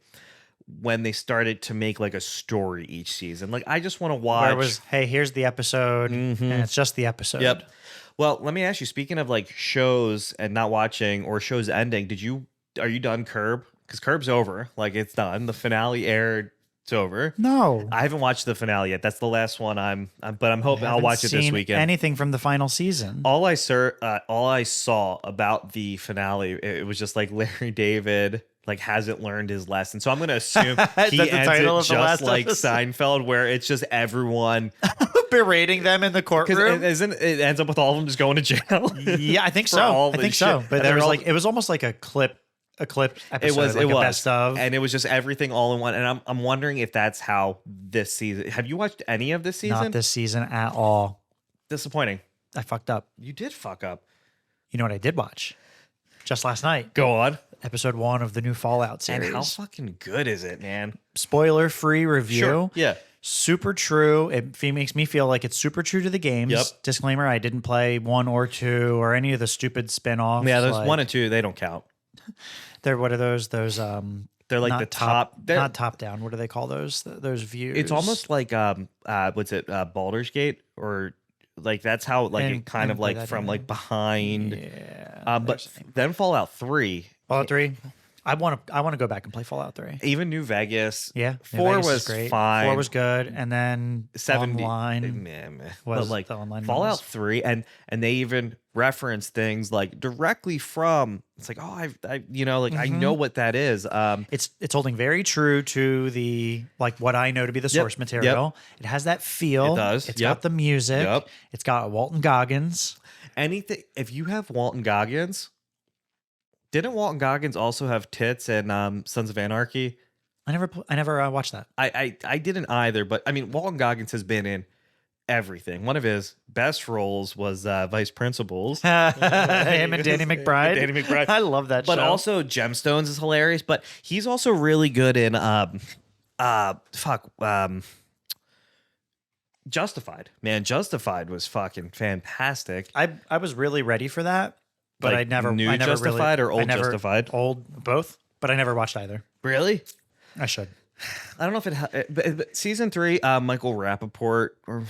[SPEAKER 1] when they started to make like a story each season. Like I just want to watch.
[SPEAKER 2] Where it was, hey, here's the episode, and it's just the episode.
[SPEAKER 1] Yep. Well, let me ask you. Speaking of like shows and not watching or shows ending, are you done Curb? Because Curb's over. Like it's done. The finale aired. It's over.
[SPEAKER 2] No,
[SPEAKER 1] I haven't watched the finale yet. That's the last one. But I'm hoping I'll
[SPEAKER 2] haven't
[SPEAKER 1] watch it this
[SPEAKER 2] seen
[SPEAKER 1] weekend.
[SPEAKER 2] Anything from the final season?
[SPEAKER 1] All I saw about the finale, it was just like Larry David like hasn't learned his lesson. So I'm going to assume he
[SPEAKER 2] the
[SPEAKER 1] ends
[SPEAKER 2] title
[SPEAKER 1] it
[SPEAKER 2] of the
[SPEAKER 1] just
[SPEAKER 2] last
[SPEAKER 1] like
[SPEAKER 2] episode?
[SPEAKER 1] Seinfeld, where it's just everyone,
[SPEAKER 2] Berating them in the
[SPEAKER 1] because
[SPEAKER 2] courtroom.
[SPEAKER 1] it ends up with all of them just going to jail.
[SPEAKER 2] Yeah, I think
[SPEAKER 1] for
[SPEAKER 2] so.
[SPEAKER 1] all
[SPEAKER 2] I think
[SPEAKER 1] this
[SPEAKER 2] so.
[SPEAKER 1] shit.
[SPEAKER 2] But
[SPEAKER 1] And
[SPEAKER 2] there
[SPEAKER 1] they're
[SPEAKER 2] was
[SPEAKER 1] all-
[SPEAKER 2] like it was almost like a clip episode.
[SPEAKER 1] It was
[SPEAKER 2] like a best of.
[SPEAKER 1] and it was just everything all in one. And I'm wondering if that's how this season. Have you watched any of this season?
[SPEAKER 2] Not this season at all.
[SPEAKER 1] Disappointing.
[SPEAKER 2] I fucked up.
[SPEAKER 1] You did fuck up.
[SPEAKER 2] You know what I did watch? Just last night,
[SPEAKER 1] Go on.
[SPEAKER 2] episode 1 of the new Fallout series.
[SPEAKER 1] And how fucking good is it, man?
[SPEAKER 2] Spoiler-free review.
[SPEAKER 1] Sure. Yeah.
[SPEAKER 2] Super true. It makes me feel like it's super true to the games.
[SPEAKER 1] Yep.
[SPEAKER 2] Disclaimer: I didn't play 1 or 2 or any of the stupid spin-offs.
[SPEAKER 1] Yeah, those
[SPEAKER 2] like,
[SPEAKER 1] 1 and 2, they don't count.
[SPEAKER 2] They're what are those?
[SPEAKER 1] They're like
[SPEAKER 2] not
[SPEAKER 1] the top. They're,
[SPEAKER 2] not top down. What do they call those? Those views.
[SPEAKER 1] it's almost like what's it? Baldur's Gate, or like that's how like
[SPEAKER 2] And-
[SPEAKER 1] it kind of
[SPEAKER 2] and play
[SPEAKER 1] like
[SPEAKER 2] that
[SPEAKER 1] from
[SPEAKER 2] either.
[SPEAKER 1] like behind.
[SPEAKER 2] Yeah.
[SPEAKER 1] But then Fallout 3,
[SPEAKER 2] Fallout 3. I want to go back and play Fallout 3.
[SPEAKER 1] even New Vegas.
[SPEAKER 2] Yeah, New
[SPEAKER 1] 4
[SPEAKER 2] Vegas is
[SPEAKER 1] was
[SPEAKER 2] great.
[SPEAKER 1] fine.
[SPEAKER 2] 4 was good, and then
[SPEAKER 1] 70
[SPEAKER 2] online.
[SPEAKER 1] meh.
[SPEAKER 2] was
[SPEAKER 1] But like
[SPEAKER 2] the online
[SPEAKER 1] Fallout
[SPEAKER 2] ones.
[SPEAKER 1] 3, and they even reference things like directly from. It's like, oh, I you know, like I know what that is.
[SPEAKER 2] It's holding very true to the like what I know to be the
[SPEAKER 1] Yep,
[SPEAKER 2] source material. It has that feel.
[SPEAKER 1] It does,
[SPEAKER 2] It's
[SPEAKER 1] yep.
[SPEAKER 2] got the music.
[SPEAKER 1] Yep.
[SPEAKER 2] It's got Walton Goggins.
[SPEAKER 1] Anything. If you have Walton Goggins, didn't Walton Goggins also have tits and Sons of Anarchy?
[SPEAKER 2] I never watched that.
[SPEAKER 1] I didn't either, but I mean, Walton Goggins has been in everything. One of his best roles was Vice Principals.
[SPEAKER 2] Him and Danny McBride.
[SPEAKER 1] Danny McBride.
[SPEAKER 2] I love that
[SPEAKER 1] But
[SPEAKER 2] show.
[SPEAKER 1] also Gemstones is hilarious. But he's also really good in Justified. Man, Justified was fucking fantastic.
[SPEAKER 2] I was really ready for that, but
[SPEAKER 1] Like
[SPEAKER 2] I never
[SPEAKER 1] new
[SPEAKER 2] I never
[SPEAKER 1] Justified
[SPEAKER 2] really,
[SPEAKER 1] or old Justified?
[SPEAKER 2] Old, both, but I never watched either.
[SPEAKER 1] Really?
[SPEAKER 2] I should.
[SPEAKER 1] I don't know if but season 3, Michael Rappaport, or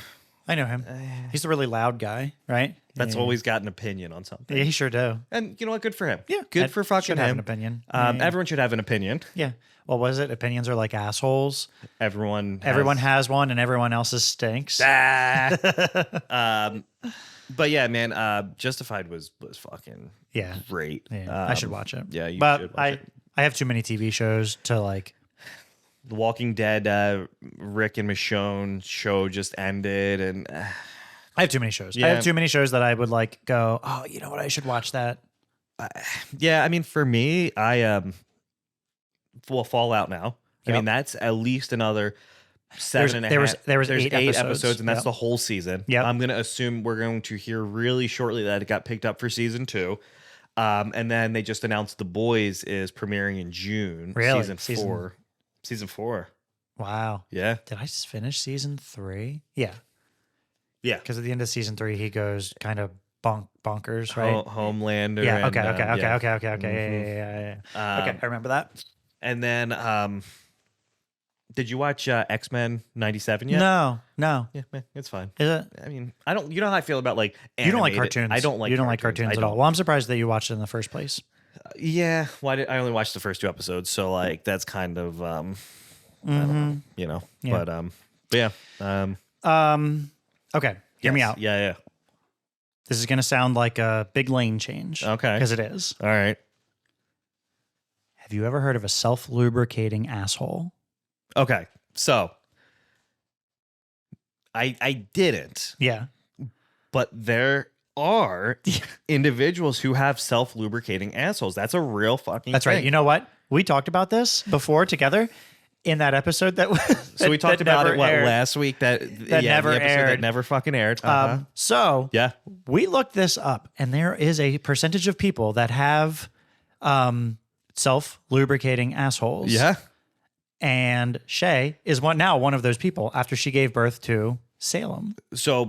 [SPEAKER 2] I know him. He's the really loud guy, right?
[SPEAKER 1] that's
[SPEAKER 2] yeah.
[SPEAKER 1] always got an opinion on something.
[SPEAKER 2] Yeah, he sure do.
[SPEAKER 1] And you know what? Good for him.
[SPEAKER 2] Yeah,
[SPEAKER 1] Good
[SPEAKER 2] I
[SPEAKER 1] for fucking
[SPEAKER 2] should have
[SPEAKER 1] him.
[SPEAKER 2] an opinion.
[SPEAKER 1] Everyone should have an opinion.
[SPEAKER 2] Yeah. What was it? Opinions are like assholes.
[SPEAKER 1] Everyone
[SPEAKER 2] Has one, and everyone else's stinks.
[SPEAKER 1] But yeah, man, Justified was fucking
[SPEAKER 2] Yeah.
[SPEAKER 1] great.
[SPEAKER 2] Yeah, I should watch it.
[SPEAKER 1] Yeah, you
[SPEAKER 2] but
[SPEAKER 1] should watch it.
[SPEAKER 2] I have too many TV shows to like.
[SPEAKER 1] The Walking Dead, Rick and Michonne show just ended, and
[SPEAKER 2] I have too many shows. I
[SPEAKER 1] Yeah.
[SPEAKER 2] have too many shows that I would like go, oh, you know what? I should watch that.
[SPEAKER 1] yeah, I mean, for me, Fallout now. I
[SPEAKER 2] Yep.
[SPEAKER 1] mean, that's at least another seven and a half.
[SPEAKER 2] There was
[SPEAKER 1] There's
[SPEAKER 2] 8
[SPEAKER 1] eight
[SPEAKER 2] episodes.
[SPEAKER 1] episodes, and that's
[SPEAKER 2] Yep.
[SPEAKER 1] the whole season.
[SPEAKER 2] Yep.
[SPEAKER 1] I'm gonna assume we're going to hear really shortly that it got picked up for season 2. And then they just announced The Boys is premiering in June.
[SPEAKER 2] Really?
[SPEAKER 1] Season 4. Season 4.
[SPEAKER 2] Wow.
[SPEAKER 1] Yeah.
[SPEAKER 2] Did I just finish season 3? Yeah.
[SPEAKER 1] Yeah.
[SPEAKER 2] Because at the end of season 3, he goes kind of bonkers, right?
[SPEAKER 1] Homelander.
[SPEAKER 2] Yeah.
[SPEAKER 1] and,
[SPEAKER 2] Okay.
[SPEAKER 1] yeah.
[SPEAKER 2] Okay. Yeah. Okay. I remember that.
[SPEAKER 1] And then, did you watch X-Men 97 yet?
[SPEAKER 2] No.
[SPEAKER 1] Yeah, man, it's fine.
[SPEAKER 2] Is it?
[SPEAKER 1] I mean, I don't. You know how I feel about like
[SPEAKER 2] You don't like
[SPEAKER 1] animated-
[SPEAKER 2] cartoons.
[SPEAKER 1] I don't like.
[SPEAKER 2] You don't like cartoons
[SPEAKER 1] I
[SPEAKER 2] at all.
[SPEAKER 1] don't.
[SPEAKER 2] Well, I'm surprised that you watched it in the first place.
[SPEAKER 1] Yeah. Why did I only watched the first 2 episodes? So like that's kind of I don't know, you know.
[SPEAKER 2] Yeah.
[SPEAKER 1] But yeah.
[SPEAKER 2] Okay. Hear me
[SPEAKER 1] Yes.
[SPEAKER 2] out.
[SPEAKER 1] Yeah.
[SPEAKER 2] This is going to sound like a big lane change.
[SPEAKER 1] Okay.
[SPEAKER 2] Because it is.
[SPEAKER 1] All right.
[SPEAKER 2] Have you ever heard of a self-lubricating asshole?
[SPEAKER 1] Okay. So I didn't,
[SPEAKER 2] Yeah.
[SPEAKER 1] but there are individuals who have self-lubricating assholes. That's a real fucking
[SPEAKER 2] That's
[SPEAKER 1] thing.
[SPEAKER 2] right. You know what? We talked about this before together in that episode that was.
[SPEAKER 1] So we talked
[SPEAKER 2] that
[SPEAKER 1] about
[SPEAKER 2] never
[SPEAKER 1] it
[SPEAKER 2] aired.
[SPEAKER 1] last week that
[SPEAKER 2] never
[SPEAKER 1] the episode
[SPEAKER 2] aired.
[SPEAKER 1] that never fucking aired. Uh-huh.
[SPEAKER 2] So
[SPEAKER 1] Yeah.
[SPEAKER 2] we looked this up, and there is a percentage of people that have self-lubricating assholes.
[SPEAKER 1] Yeah.
[SPEAKER 2] And Shay is one of those people after she gave birth to Salem.
[SPEAKER 1] So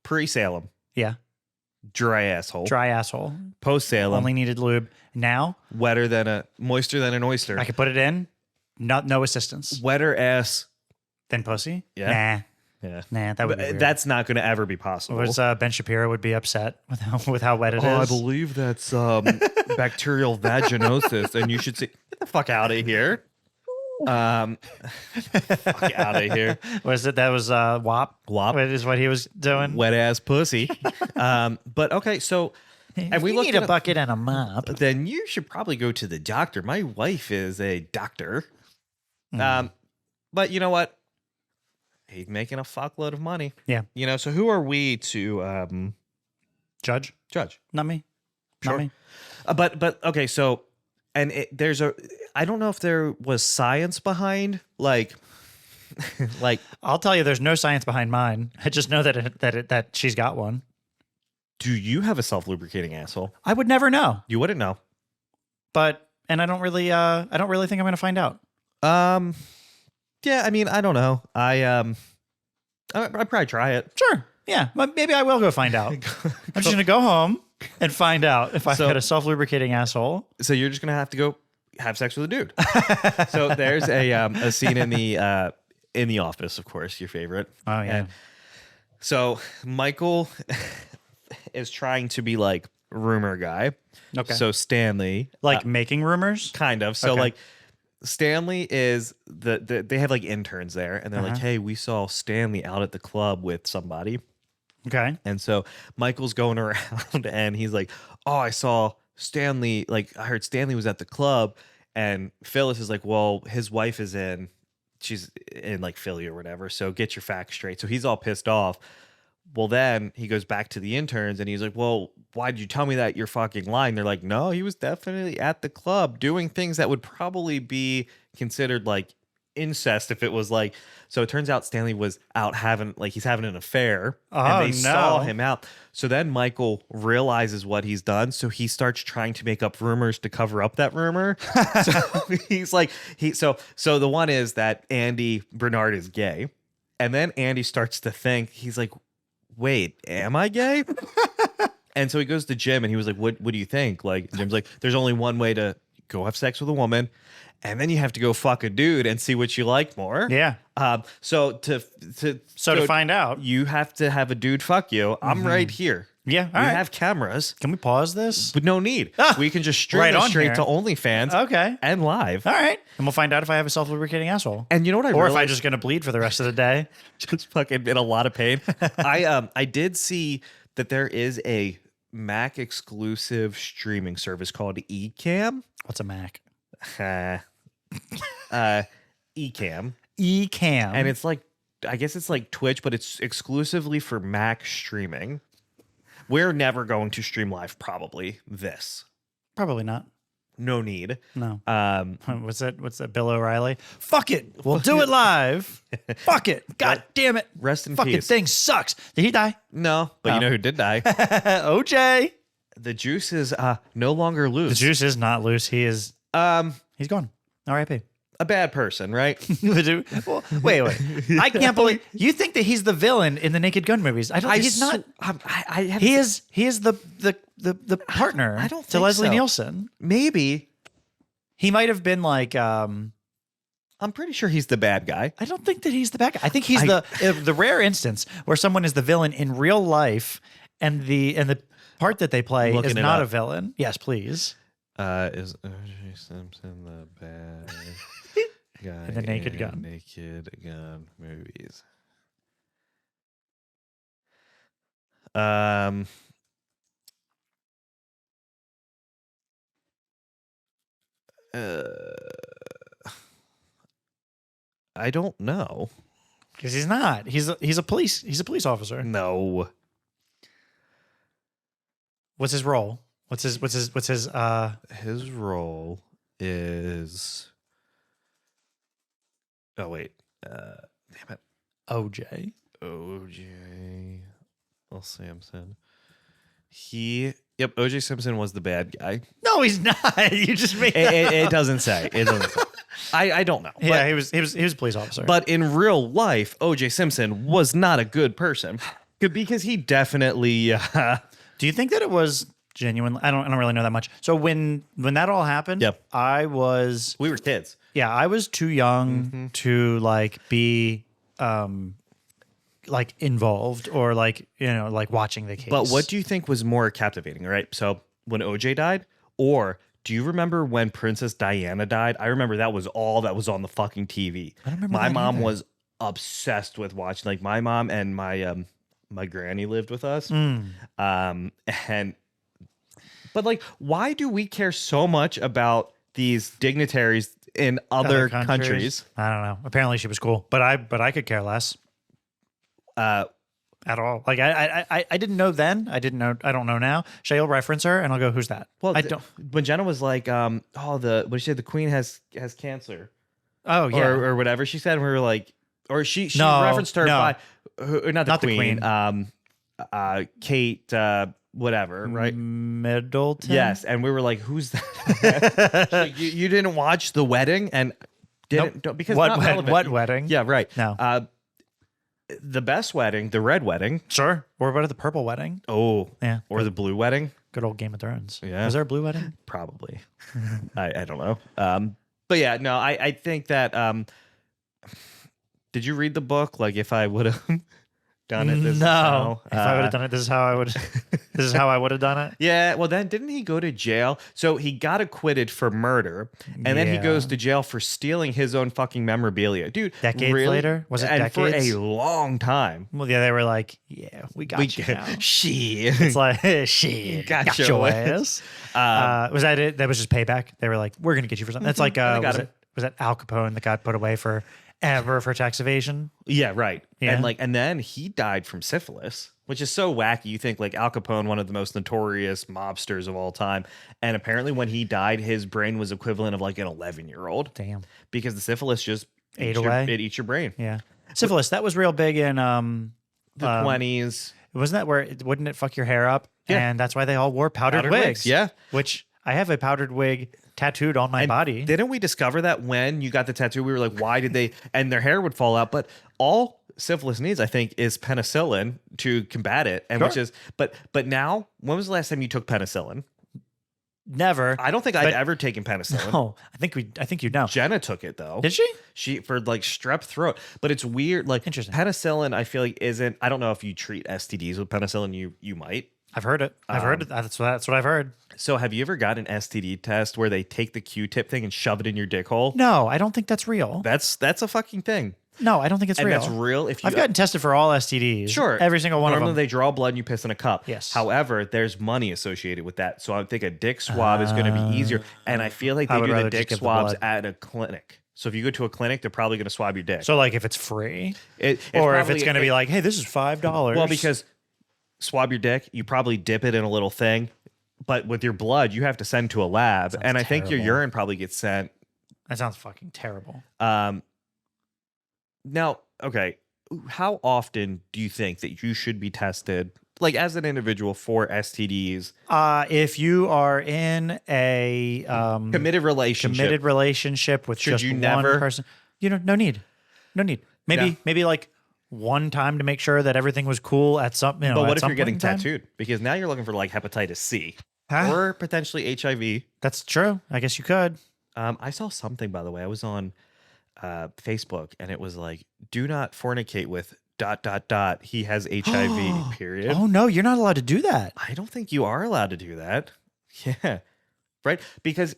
[SPEAKER 1] pre-Salem,
[SPEAKER 2] Yeah.
[SPEAKER 1] dry asshole.
[SPEAKER 2] Dry asshole.
[SPEAKER 1] Post-Salem,
[SPEAKER 2] Only needed lube. Now
[SPEAKER 1] moister than an oyster.
[SPEAKER 2] I could put it in. No assistance.
[SPEAKER 1] Wetter ass.
[SPEAKER 2] Then pussy?
[SPEAKER 1] Yeah.
[SPEAKER 2] Nah.
[SPEAKER 1] Yeah.
[SPEAKER 2] Nah, that would be weird.
[SPEAKER 1] That's not going to ever be possible.
[SPEAKER 2] Was, Ben Shapiro would be upset with how wet it is.
[SPEAKER 1] I believe that's bacterial vaginosis, and you should see. Get the fuck out of here. Fuck out of here.
[SPEAKER 2] Was it? That was WAP.
[SPEAKER 1] WAP.
[SPEAKER 2] What is what he was doing?
[SPEAKER 1] Wet ass pussy. But okay, so and we
[SPEAKER 2] you
[SPEAKER 1] looked
[SPEAKER 2] need
[SPEAKER 1] it
[SPEAKER 2] a
[SPEAKER 1] up.
[SPEAKER 2] bucket and a mop.
[SPEAKER 1] Then you should probably go to the doctor. My wife is a doctor. But you know what? He's making a fuckload of money.
[SPEAKER 2] Yeah.
[SPEAKER 1] You know, so who are we to
[SPEAKER 2] Judge?
[SPEAKER 1] judge?
[SPEAKER 2] Not me.
[SPEAKER 1] Sure.
[SPEAKER 2] Not me.
[SPEAKER 1] But okay, so and I don't know if there was science behind like
[SPEAKER 2] I'll tell you, there's no science behind mine. I just know that she's got one.
[SPEAKER 1] do you have a self-lubricating asshole?
[SPEAKER 2] I would never know,
[SPEAKER 1] You wouldn't know.
[SPEAKER 2] and I don't really think I'm going to find out.
[SPEAKER 1] Yeah, I mean, I don't know. I'd probably try it.
[SPEAKER 2] Sure. Yeah. But maybe I will go find out. I'm just going to go home and find out if I've got a self-lubricating asshole.
[SPEAKER 1] So you're just gonna have to go have sex with a dude. So there's a scene in the Office, of course, your favorite.
[SPEAKER 2] Oh, yeah.
[SPEAKER 1] And so Michael is trying to be like rumor guy.
[SPEAKER 2] Okay.
[SPEAKER 1] So Stanley,
[SPEAKER 2] Making rumors?
[SPEAKER 1] kind of. So
[SPEAKER 2] Okay.
[SPEAKER 1] like Stanley is they have like interns there, and they're like, hey, we saw Stanley out at the club with somebody.
[SPEAKER 2] Okay.
[SPEAKER 1] And so Michael's going around and he's like, oh, I saw Stanley. Like, I heard Stanley was at the club. And Phyllis is like, well, his wife is she's in like Philly or whatever. So get your facts straight. So he's all pissed off. Well, then he goes back to the interns and he's like, well, why did you tell me that? You're fucking lying. They're like, no, he was definitely at the club doing things that would probably be considered like incest if it was like. So it turns out Stanley was out having like he's having an affair,
[SPEAKER 2] Oh,
[SPEAKER 1] and they saw
[SPEAKER 2] no.
[SPEAKER 1] him out. So then Michael realizes what he's done, so he starts trying to make up rumors to cover up that rumor. So he's like so the one is that Andy Bernard is gay, and then Andy starts to think he's like, wait, am I gay? And so he goes to Jim and he was like, what do you think? Like Jim's like, there's only one way to go have sex with a woman, and then you have to go fuck a dude and see what you like more.
[SPEAKER 2] Yeah.
[SPEAKER 1] So to
[SPEAKER 2] find out,
[SPEAKER 1] you have to have a dude fuck you. I'm right here.
[SPEAKER 2] Yeah.
[SPEAKER 1] We
[SPEAKER 2] All right.
[SPEAKER 1] have cameras,
[SPEAKER 2] Can we pause this?
[SPEAKER 1] but no need. We can just stream
[SPEAKER 2] right
[SPEAKER 1] it
[SPEAKER 2] on
[SPEAKER 1] straight
[SPEAKER 2] here.
[SPEAKER 1] to OnlyFans.
[SPEAKER 2] Okay.
[SPEAKER 1] And live.
[SPEAKER 2] All right. And we'll find out if I have a self-lubricating asshole.
[SPEAKER 1] And you know what I
[SPEAKER 2] or if
[SPEAKER 1] realized?
[SPEAKER 2] I'm just going to bleed for the rest of the day.
[SPEAKER 1] Just fucking in a lot of pain. I did see that there is a Mac exclusive streaming service called Ecamm.
[SPEAKER 2] What's a Mac?
[SPEAKER 1] Ecamm.
[SPEAKER 2] Ecamm.
[SPEAKER 1] And it's like, I guess it's like Twitch, but it's exclusively for Mac streaming. We're never going to stream live, probably this.
[SPEAKER 2] Probably not.
[SPEAKER 1] No need.
[SPEAKER 2] No. What's that? Bill O'Reilly? Fuck it. We'll do it live. Fuck it. God damn it.
[SPEAKER 1] Rest in
[SPEAKER 2] Fucking
[SPEAKER 1] peace.
[SPEAKER 2] thing sucks. Did he die?
[SPEAKER 1] No, but you know who did die?
[SPEAKER 2] OJ.
[SPEAKER 1] The juice is no longer loose.
[SPEAKER 2] The juice is not loose. He is. He's gone. R.I.P.
[SPEAKER 1] A bad person, right?
[SPEAKER 2] Well, wait. I can't believe you think that he's the villain in the Naked Gun movies. I don't. He's not. He is the partner.
[SPEAKER 1] I don't
[SPEAKER 2] to
[SPEAKER 1] think
[SPEAKER 2] Leslie
[SPEAKER 1] so.
[SPEAKER 2] Nielsen.
[SPEAKER 1] Maybe.
[SPEAKER 2] He might have been like.
[SPEAKER 1] I'm pretty sure he's the bad guy.
[SPEAKER 2] I don't think that he's the bad guy. I think he's the rare instance where someone is the villain in real life, and the part that they play is not a villain. Yes, please.
[SPEAKER 1] Is O.J. Simpson the bad guy
[SPEAKER 2] In the Naked Gun.
[SPEAKER 1] Naked Gun movies? I don't know.
[SPEAKER 2] Because he's not. He's a police officer.
[SPEAKER 1] No.
[SPEAKER 2] What's his role? What's his
[SPEAKER 1] His role is. Oh wait. Damn it.
[SPEAKER 2] OJ?
[SPEAKER 1] O.J. Simpson. Yep. O.J. Simpson was the bad guy.
[SPEAKER 2] No, he's not. You just made
[SPEAKER 1] It doesn't say. It doesn't say. I don't know.
[SPEAKER 2] Yeah,
[SPEAKER 1] But,
[SPEAKER 2] he was a police officer.
[SPEAKER 1] but in real life, O.J. Simpson was not a good person because he definitely.
[SPEAKER 2] Do you think that it was genuine? I don't really know that much. So when that all happened,
[SPEAKER 1] Yep.
[SPEAKER 2] I was
[SPEAKER 1] We were kids.
[SPEAKER 2] I was too young to like be like involved or like like watching the case.
[SPEAKER 1] But what do you think was more captivating? Right. So when O.J. died, or do you remember when Princess Diana died? I remember that was all that was on the fucking TV.
[SPEAKER 2] I don't remember
[SPEAKER 1] My
[SPEAKER 2] that
[SPEAKER 1] mom
[SPEAKER 2] either.
[SPEAKER 1] was obsessed with watching. Like my mom and my granny lived with us. But like, why do we care so much about these dignitaries in other countries?
[SPEAKER 2] I don't know. Apparently she was cool, but I could care less at all. Like I didn't know then. I don't know now. Shay'll reference her and I'll go, who's that?
[SPEAKER 1] Well,
[SPEAKER 2] I don't.
[SPEAKER 1] When Jenna was like, what did she say? The queen has cancer.
[SPEAKER 2] Oh yeah.
[SPEAKER 1] Or whatever she said. And we were like, or she
[SPEAKER 2] No,
[SPEAKER 1] referenced her
[SPEAKER 2] no.
[SPEAKER 1] by, not the queen.
[SPEAKER 2] The
[SPEAKER 1] Kate, whatever, right?
[SPEAKER 2] Middleton.
[SPEAKER 1] Yes, and we were like, "Who's that?" She's like, you didn't watch the wedding and didn't because not relevant.
[SPEAKER 2] What wedding?
[SPEAKER 1] Yeah, right.
[SPEAKER 2] No.
[SPEAKER 1] The best wedding, the red wedding.
[SPEAKER 2] Sure. Or what about the purple wedding?
[SPEAKER 1] Oh,
[SPEAKER 2] Yeah.
[SPEAKER 1] or the blue wedding.
[SPEAKER 2] Good old Game of Thrones.
[SPEAKER 1] Yeah.
[SPEAKER 2] Was there a blue wedding?
[SPEAKER 1] Probably. I don't know. But yeah, no, I think that. Did you read the book? Like, if I would have done it, this
[SPEAKER 2] No. If I would have done it, this is how I would. This is how I would have done it.
[SPEAKER 1] Yeah, well, then didn't he go to jail? So he got acquitted for murder, and then he
[SPEAKER 2] Yeah.
[SPEAKER 1] goes to jail for stealing his own fucking memorabilia, dude.
[SPEAKER 2] Decades
[SPEAKER 1] really?
[SPEAKER 2] later? Was it
[SPEAKER 1] and
[SPEAKER 2] decades?
[SPEAKER 1] for a long time?
[SPEAKER 2] Well, yeah, they were like, "Yeah, we got you now."
[SPEAKER 1] Shit.
[SPEAKER 2] It's like, shit,
[SPEAKER 1] Got
[SPEAKER 2] got
[SPEAKER 1] your
[SPEAKER 2] your
[SPEAKER 1] ass.
[SPEAKER 2] ass. Was that it? That was just payback. They were like, "We're gonna get you for something." That's like,
[SPEAKER 1] I got
[SPEAKER 2] was that Al Capone that got put away forever for tax evasion?
[SPEAKER 1] Yeah, right.
[SPEAKER 2] Yeah.
[SPEAKER 1] And then he died from syphilis, which is so wacky. You think like Al Capone, one of the most notorious mobsters of all time, and apparently when he died, his brain was equivalent of like an 11-year-old
[SPEAKER 2] Damn.
[SPEAKER 1] because the syphilis just
[SPEAKER 2] ate away.
[SPEAKER 1] It eats your brain.
[SPEAKER 2] Yeah. Syphilis, that was real big in
[SPEAKER 1] The 20s.
[SPEAKER 2] wasn't that where wouldn't it fuck your hair up?
[SPEAKER 1] Yeah.
[SPEAKER 2] And that's why they all wore powdered
[SPEAKER 1] Powdered
[SPEAKER 2] wigs.
[SPEAKER 1] wigs, yeah.
[SPEAKER 2] Which I have a powdered wig tattooed on my
[SPEAKER 1] And
[SPEAKER 2] body.
[SPEAKER 1] Didn't we discover that when you got the tattoo? We were like, why did they? And their hair would fall out. But all syphilis needs, I think, is penicillin to combat it. And
[SPEAKER 2] Sure.
[SPEAKER 1] which is, but now, when was the last time you took penicillin?
[SPEAKER 2] Never.
[SPEAKER 1] I don't think I'd ever taken penicillin.
[SPEAKER 2] No, I think you know.
[SPEAKER 1] Jenna took it though.
[SPEAKER 2] Did she?
[SPEAKER 1] She for like strep throat, but it's weird. Like
[SPEAKER 2] Interesting.
[SPEAKER 1] penicillin, I feel like isn't. I don't know if you treat STDs with penicillin. You might.
[SPEAKER 2] I've heard it. I've heard it. That's what I've heard.
[SPEAKER 1] So have you ever got an STD test where they take the Q-tip thing and shove it in your dick hole?
[SPEAKER 2] No, I don't think that's real.
[SPEAKER 1] That's a fucking thing.
[SPEAKER 2] No, I don't think it's
[SPEAKER 1] And
[SPEAKER 2] real.
[SPEAKER 1] that's real. If you
[SPEAKER 2] I've gotten tested for all STDs.
[SPEAKER 1] Sure.
[SPEAKER 2] Every single one
[SPEAKER 1] Normally
[SPEAKER 2] of them.
[SPEAKER 1] they draw blood and you piss in a cup.
[SPEAKER 2] Yes.
[SPEAKER 1] However, there's money associated with that. So I would think a dick swab is going to be easier. And I feel like
[SPEAKER 2] I
[SPEAKER 1] they
[SPEAKER 2] would
[SPEAKER 1] do the
[SPEAKER 2] rather just
[SPEAKER 1] dick
[SPEAKER 2] give the
[SPEAKER 1] swabs
[SPEAKER 2] blood.
[SPEAKER 1] at a clinic. So if you go to a clinic, they're probably going to swab your dick.
[SPEAKER 2] So like if it's free,
[SPEAKER 1] It's
[SPEAKER 2] or if
[SPEAKER 1] probably-
[SPEAKER 2] it's going to be like, hey, this is $5.
[SPEAKER 1] Well, because swab your dick, you probably dip it in a little thing. But with your blood, you have to send to a lab.
[SPEAKER 2] Sounds
[SPEAKER 1] And I think your
[SPEAKER 2] terrible.
[SPEAKER 1] urine probably gets sent.
[SPEAKER 2] that sounds fucking terrible.
[SPEAKER 1] Now, okay, how often do you think that you should be tested, like as an individual, for STDs?
[SPEAKER 2] If you are in a
[SPEAKER 1] Committed relationship.
[SPEAKER 2] with
[SPEAKER 1] Should
[SPEAKER 2] just
[SPEAKER 1] you
[SPEAKER 2] one
[SPEAKER 1] never-
[SPEAKER 2] person, no need. Maybe like one time to make sure that everything was cool at some.
[SPEAKER 1] But
[SPEAKER 2] at
[SPEAKER 1] what if
[SPEAKER 2] some
[SPEAKER 1] you're getting
[SPEAKER 2] point in time.
[SPEAKER 1] tattooed? Because now you're looking for like hepatitis C
[SPEAKER 2] Huh?
[SPEAKER 1] or potentially HIV.
[SPEAKER 2] That's true. I guess you could.
[SPEAKER 1] I saw something, by the way. I was on Facebook and it was like, do not fornicate with ... He has HIV, period.
[SPEAKER 2] Oh no, you're not allowed to do that.
[SPEAKER 1] I don't think you are allowed to do that. Yeah. Right? Because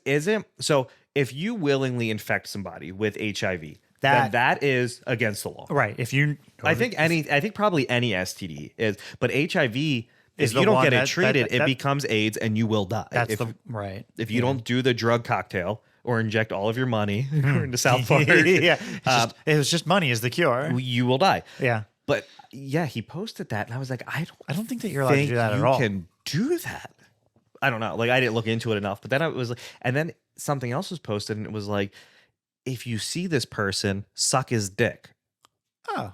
[SPEAKER 1] so if you willingly infect somebody with HIV, then that is against the law.
[SPEAKER 2] Right. If you,
[SPEAKER 1] I think probably any STD is, but HIV, if
[SPEAKER 2] the
[SPEAKER 1] you don't
[SPEAKER 2] one
[SPEAKER 1] get it
[SPEAKER 2] that-
[SPEAKER 1] treated,
[SPEAKER 2] that-
[SPEAKER 1] it becomes AIDS and you will die.
[SPEAKER 2] that's
[SPEAKER 1] if,
[SPEAKER 2] right.
[SPEAKER 1] if you don't do the drug cocktail or inject all of your money into South Park,
[SPEAKER 2] Yeah. It was just money is the cure.
[SPEAKER 1] you will die.
[SPEAKER 2] Yeah.
[SPEAKER 1] But yeah, he posted that and I was like, I
[SPEAKER 2] don't think that you're allowed to do that at
[SPEAKER 1] you
[SPEAKER 2] all.
[SPEAKER 1] can do that. I don't know. Like I didn't look into it enough, but then it was like, and then something else was posted and it was like, if you see this person, suck his dick.
[SPEAKER 2] Oh.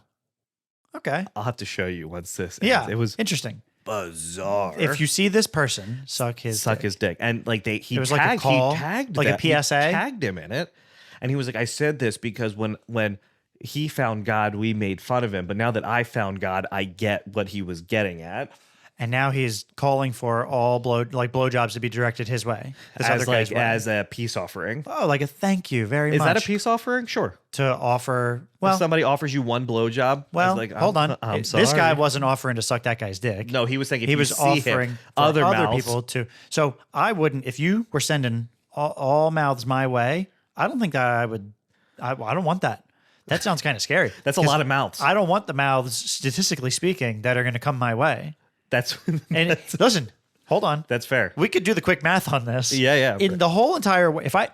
[SPEAKER 2] Okay.
[SPEAKER 1] I'll have to show you once this
[SPEAKER 2] Yeah.
[SPEAKER 1] ends. It was
[SPEAKER 2] interesting.
[SPEAKER 1] bizarre.
[SPEAKER 2] If you see this person, suck his
[SPEAKER 1] dick. And like he
[SPEAKER 2] It was like a call,
[SPEAKER 1] he tagged
[SPEAKER 2] like a
[SPEAKER 1] that. He
[SPEAKER 2] PSA?
[SPEAKER 1] tagged him in it. And he was like, I said this because when he found God, we made fun of him. But now that I found God, I get what he was getting at.
[SPEAKER 2] And now he's calling for all blowjobs to be directed his way. This other guy's way.
[SPEAKER 1] As a peace offering.
[SPEAKER 2] Oh, like a thank you very
[SPEAKER 1] Is
[SPEAKER 2] much.
[SPEAKER 1] that a peace offering? Sure.
[SPEAKER 2] To offer?
[SPEAKER 1] If
[SPEAKER 2] Well,
[SPEAKER 1] somebody offers you one blowjob,
[SPEAKER 2] well,
[SPEAKER 1] like,
[SPEAKER 2] hold on.
[SPEAKER 1] I'm
[SPEAKER 2] This
[SPEAKER 1] sorry.
[SPEAKER 2] guy wasn't offering to suck that guy's dick.
[SPEAKER 1] No, he was saying if
[SPEAKER 2] He
[SPEAKER 1] you
[SPEAKER 2] was
[SPEAKER 1] see
[SPEAKER 2] offering
[SPEAKER 1] him,
[SPEAKER 2] for
[SPEAKER 1] other
[SPEAKER 2] other
[SPEAKER 1] mouths,
[SPEAKER 2] people to. So I wouldn't, if you were sending all mouths my way, I don't think that I would. I don't want that. That sounds kind of scary.
[SPEAKER 1] That's a lot of mouths.
[SPEAKER 2] I don't want the mouths, statistically speaking, that are going to come my way.
[SPEAKER 1] That's
[SPEAKER 2] And listen, hold on.
[SPEAKER 1] that's fair.
[SPEAKER 2] We could do the quick math on this.
[SPEAKER 1] Yeah, yeah.
[SPEAKER 2] In the whole entire way, if I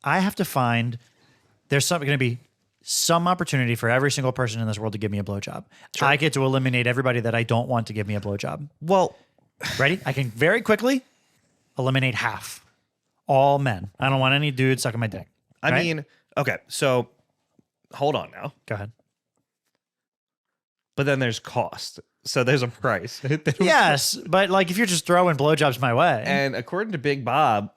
[SPEAKER 2] have to find, there's going to be some opportunity for every single person in this world to give me a blowjob. I get to eliminate everybody that I don't want to give me a blowjob.
[SPEAKER 1] Well,
[SPEAKER 2] Ready? I can very quickly eliminate half. All men. I don't want any dude sucking my dick.
[SPEAKER 1] I
[SPEAKER 2] Right?
[SPEAKER 1] mean, okay, so hold on now.
[SPEAKER 2] Go ahead.
[SPEAKER 1] But then there's cost. So there's a price.
[SPEAKER 2] Yes, but like if you're just throwing blowjobs my way,
[SPEAKER 1] And according to Big Bob,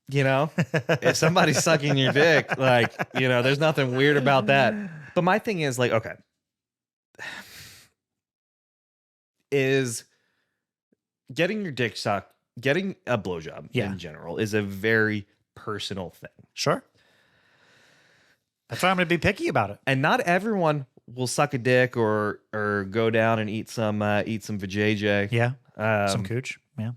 [SPEAKER 1] if somebody's sucking your dick, like, there's nothing weird about that. But my thing is like, okay, is getting your dick sucked, getting a blowjob
[SPEAKER 2] Yeah.
[SPEAKER 1] in general is a very personal thing.
[SPEAKER 2] sure. That's why I'm going to be picky about it.
[SPEAKER 1] And not everyone will suck a dick or go down and eat some vajayjay.
[SPEAKER 2] Yeah.
[SPEAKER 1] Um,
[SPEAKER 2] Some cooch. Yeah.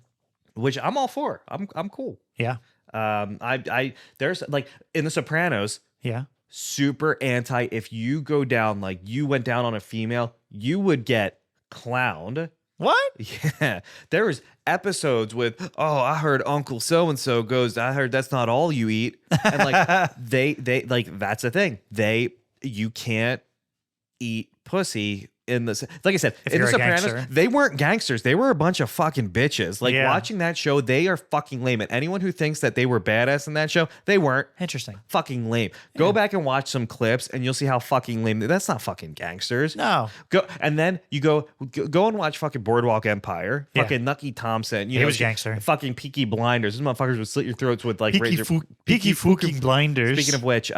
[SPEAKER 1] which I'm all for. I'm cool.
[SPEAKER 2] Yeah.
[SPEAKER 1] I there's like in The Sopranos,
[SPEAKER 2] Yeah.
[SPEAKER 1] super anti. If you go down, like you went down on a female, you would get clowned.
[SPEAKER 2] What?
[SPEAKER 1] Yeah, there was episodes with, I heard Uncle so and so goes, I heard that's not all you eat, and like they like that's the thing. You can't eat pussy in the like I said,
[SPEAKER 2] If
[SPEAKER 1] in
[SPEAKER 2] you're
[SPEAKER 1] the
[SPEAKER 2] a
[SPEAKER 1] Sopranos,
[SPEAKER 2] gangster.
[SPEAKER 1] they weren't gangsters. They were a bunch of fucking bitches. Like
[SPEAKER 2] Yeah.
[SPEAKER 1] watching that show, they are fucking lame. And anyone who thinks that they were badass in that show, they weren't.
[SPEAKER 2] Interesting.
[SPEAKER 1] Fucking lame. Go back and watch some clips, and you'll see how fucking lame. That's not fucking gangsters.
[SPEAKER 2] No.
[SPEAKER 1] Go and then you go and watch fucking Boardwalk Empire.
[SPEAKER 2] Yeah.
[SPEAKER 1] Fucking Nucky Thompson.
[SPEAKER 2] He was gangster.
[SPEAKER 1] Fucking Peaky Blinders. These motherfuckers would slit your throats with like
[SPEAKER 2] Peaky fucking blinders.
[SPEAKER 1] Speaking of which,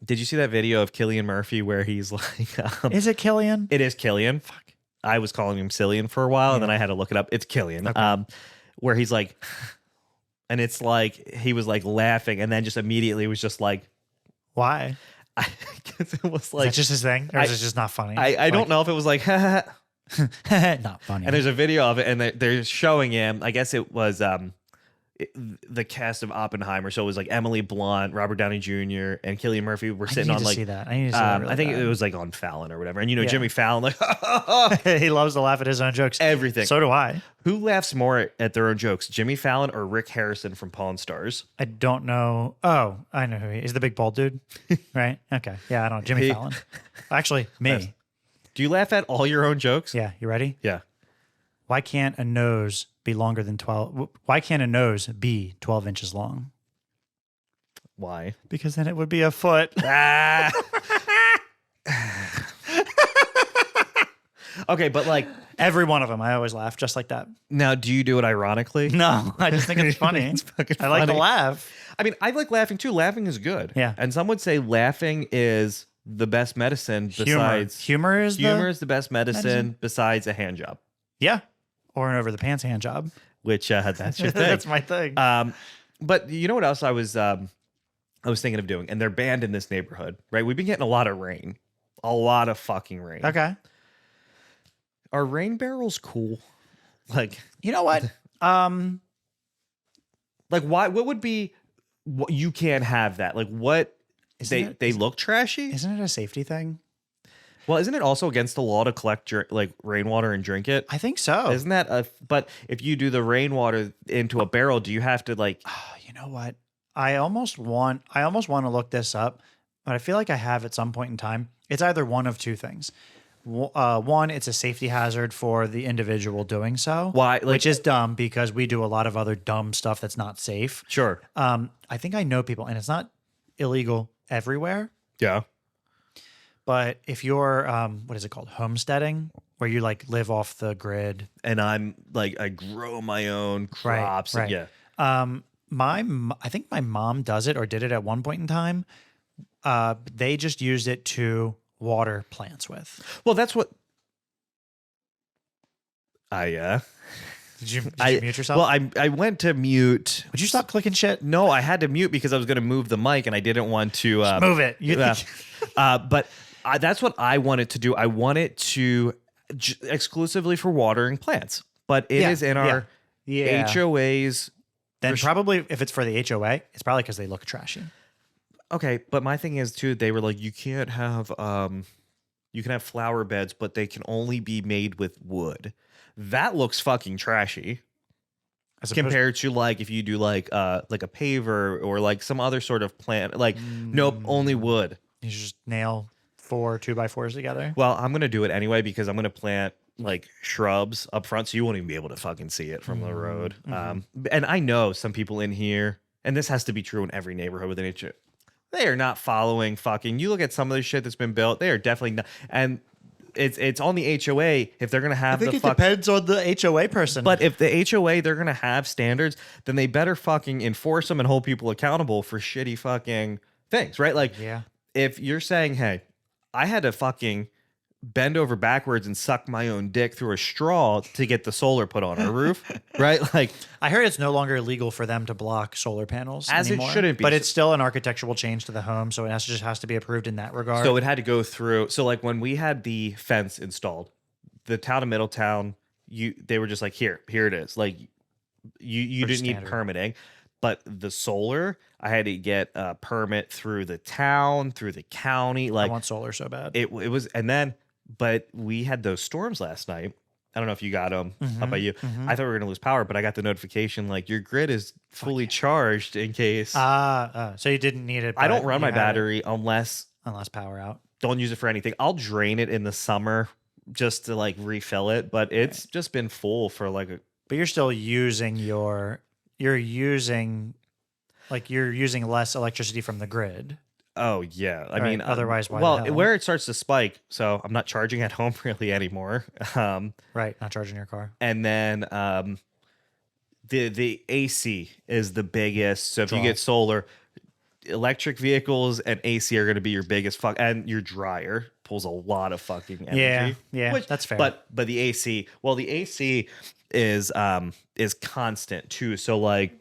[SPEAKER 1] did you see that video of Cillian Murphy where he's like,
[SPEAKER 2] Is it Killian?
[SPEAKER 1] it is Killian. Fuck. I was calling him Cillian for a while, and then I had to look it up. It's Killian.
[SPEAKER 2] Okay.
[SPEAKER 1] Where he's like, and it's like he was like laughing, and then just immediately was just like,
[SPEAKER 2] Why?
[SPEAKER 1] I guess it was
[SPEAKER 2] Is
[SPEAKER 1] like,
[SPEAKER 2] that just his thing? Or is it just not funny?
[SPEAKER 1] I don't know if it was like, and
[SPEAKER 2] Not funny.
[SPEAKER 1] there's a video of it, and they're showing him. I guess it was the cast of Oppenheimer. So it was like Emily Blunt, Robert Downey Jr., and Cillian Murphy were
[SPEAKER 2] I
[SPEAKER 1] sitting
[SPEAKER 2] need
[SPEAKER 1] on
[SPEAKER 2] to
[SPEAKER 1] like,
[SPEAKER 2] see that. I need to see that really
[SPEAKER 1] I think
[SPEAKER 2] bad.
[SPEAKER 1] it was like on Fallon or whatever. And
[SPEAKER 2] Yeah.
[SPEAKER 1] Jimmy Fallon, like
[SPEAKER 2] He loves to laugh at his own jokes.
[SPEAKER 1] everything.
[SPEAKER 2] So do I.
[SPEAKER 1] Who laughs more at their own jokes, Jimmy Fallon or Rick Harrison from Pawn Stars?
[SPEAKER 2] I don't know. Oh, I know who he is. The big bald dude, right? Okay. Yeah, I don't know. Jimmy Fallon. Actually, me.
[SPEAKER 1] Do you laugh at all your own jokes?
[SPEAKER 2] Yeah, you ready?
[SPEAKER 1] Yeah.
[SPEAKER 2] Why can't a nose be longer than 12? Why can't a nose be 12 inches long?
[SPEAKER 1] Why?
[SPEAKER 2] Because then it would be a foot.
[SPEAKER 1] Ah. Okay, but like
[SPEAKER 2] Every one of them. I always laugh just like that.
[SPEAKER 1] now, do you do it ironically?
[SPEAKER 2] No, I just think it's funny.
[SPEAKER 1] It's fucking
[SPEAKER 2] I like to
[SPEAKER 1] funny.
[SPEAKER 2] laugh.
[SPEAKER 1] I mean, I like laughing too. Laughing is good.
[SPEAKER 2] Yeah.
[SPEAKER 1] And some would say laughing is the best medicine besides
[SPEAKER 2] Humor is
[SPEAKER 1] humor is the best medicine,
[SPEAKER 2] medicine?
[SPEAKER 1] besides a hand job,
[SPEAKER 2] Yeah. Or an over the pants hand job.
[SPEAKER 1] which that's your thing.
[SPEAKER 2] That's my thing.
[SPEAKER 1] But you know what else I was thinking of doing, and they're banned in this neighborhood, right? We've been getting a lot of rain, a lot of fucking rain.
[SPEAKER 2] Okay.
[SPEAKER 1] Are rain barrels cool? Like
[SPEAKER 2] You know what?
[SPEAKER 1] why? What would be? What, you can't have that. Like what?
[SPEAKER 2] Isn't
[SPEAKER 1] They
[SPEAKER 2] it-
[SPEAKER 1] look trashy.
[SPEAKER 2] Isn't it a safety thing?
[SPEAKER 1] Well, isn't it also against the law to collect like rainwater and drink it?
[SPEAKER 2] I think so.
[SPEAKER 1] Isn't that a? But if you do the rainwater into a barrel, do you have to like?
[SPEAKER 2] Oh, you know what? I almost want to look this up, but I feel like I have at some point in time. It's either one of two things. One, it's a safety hazard for the individual doing so.
[SPEAKER 1] Why, like-
[SPEAKER 2] which is dumb because we do a lot of other dumb stuff that's not safe.
[SPEAKER 1] Sure.
[SPEAKER 2] I think I know people, and it's not illegal everywhere.
[SPEAKER 1] Yeah.
[SPEAKER 2] But if you're, what is it called? Homesteading, where you like live off the grid.
[SPEAKER 1] And I'm like I grow my own crops.
[SPEAKER 2] Right.
[SPEAKER 1] Yeah.
[SPEAKER 2] I think my mom does it or did it at one point in time. They just used it to water plants with.
[SPEAKER 1] Well, that's what. I
[SPEAKER 2] Did you mute yourself?
[SPEAKER 1] Well, I went to mute.
[SPEAKER 2] Would you stop clicking shit?
[SPEAKER 1] No, I had to mute because I was going to move the mic and I didn't want to
[SPEAKER 2] Move it.
[SPEAKER 1] but that's what I wanted to do. I want it to exclusively for watering plants, but it is in our HOAs.
[SPEAKER 2] Then probably if it's for the HOA, it's probably because they look trashy.
[SPEAKER 1] Okay, but my thing is too. They were like, you can have flower beds, but they can only be made with wood. That looks fucking trashy.
[SPEAKER 2] As opposed-
[SPEAKER 1] Compared to like if you do like a paver or like some other sort of plant, like nope, only wood.
[SPEAKER 2] You just nail 4 2x4s together.
[SPEAKER 1] Well, I'm gonna do it anyway because I'm gonna plant like shrubs up front, so you won't even be able to fucking see it from the road. And I know some people in here, and this has to be true in every neighborhood with an HOA. They are not following fucking. You look at some of the shit that's been built, they are definitely not. And it's on the HOA if they're gonna have the fuck.
[SPEAKER 2] depends on the HOA person.
[SPEAKER 1] But if the HOA they're gonna have standards, then they better fucking enforce them and hold people accountable for shitty fucking things, right? Like,
[SPEAKER 2] yeah,
[SPEAKER 1] if you're saying, hey, I had to fucking bend over backwards and suck my own dick through a straw to get the solar put on our roof, right? Like,
[SPEAKER 2] I heard it's no longer illegal for them to block solar panels
[SPEAKER 1] As it
[SPEAKER 2] anymore,
[SPEAKER 1] shouldn't be.
[SPEAKER 2] but it's still an architectural change to the home, so it just has to be approved in that regard.
[SPEAKER 1] so it had to go through. So like when we had the fence installed, the town of Middletown, they were just like, here it is. Like you
[SPEAKER 2] Pretty
[SPEAKER 1] didn't need
[SPEAKER 2] standard.
[SPEAKER 1] permitting, but the solar, I had to get a permit through the town, through the county.
[SPEAKER 2] I
[SPEAKER 1] Like
[SPEAKER 2] want solar so bad.
[SPEAKER 1] it was, and then, but we had those storms last night. I don't know if you got them up by you. I thought we were going to lose power, but I got the notification like your grid is fully charged in case.
[SPEAKER 2] So you didn't need it.
[SPEAKER 1] I don't
[SPEAKER 2] but
[SPEAKER 1] run
[SPEAKER 2] you
[SPEAKER 1] my
[SPEAKER 2] had it
[SPEAKER 1] battery unless
[SPEAKER 2] unless power out.
[SPEAKER 1] don't use it for anything. I'll drain it in the summer just to like refill it, but it's just been full for like a
[SPEAKER 2] But you're still using you're using less electricity from the grid.
[SPEAKER 1] Oh yeah, I
[SPEAKER 2] Right,
[SPEAKER 1] mean,
[SPEAKER 2] otherwise, why the
[SPEAKER 1] well,
[SPEAKER 2] hell?
[SPEAKER 1] where it starts to spike. So I'm not charging at home really anymore.
[SPEAKER 2] Right, not charging your car.
[SPEAKER 1] And then the AC is the biggest. So if you
[SPEAKER 2] Draw.
[SPEAKER 1] get solar, electric vehicles and AC are going to be your biggest and your dryer pulls a lot of fucking energy.
[SPEAKER 2] Yeah, that's fair.
[SPEAKER 1] But the AC, well, the AC is constant too. So like.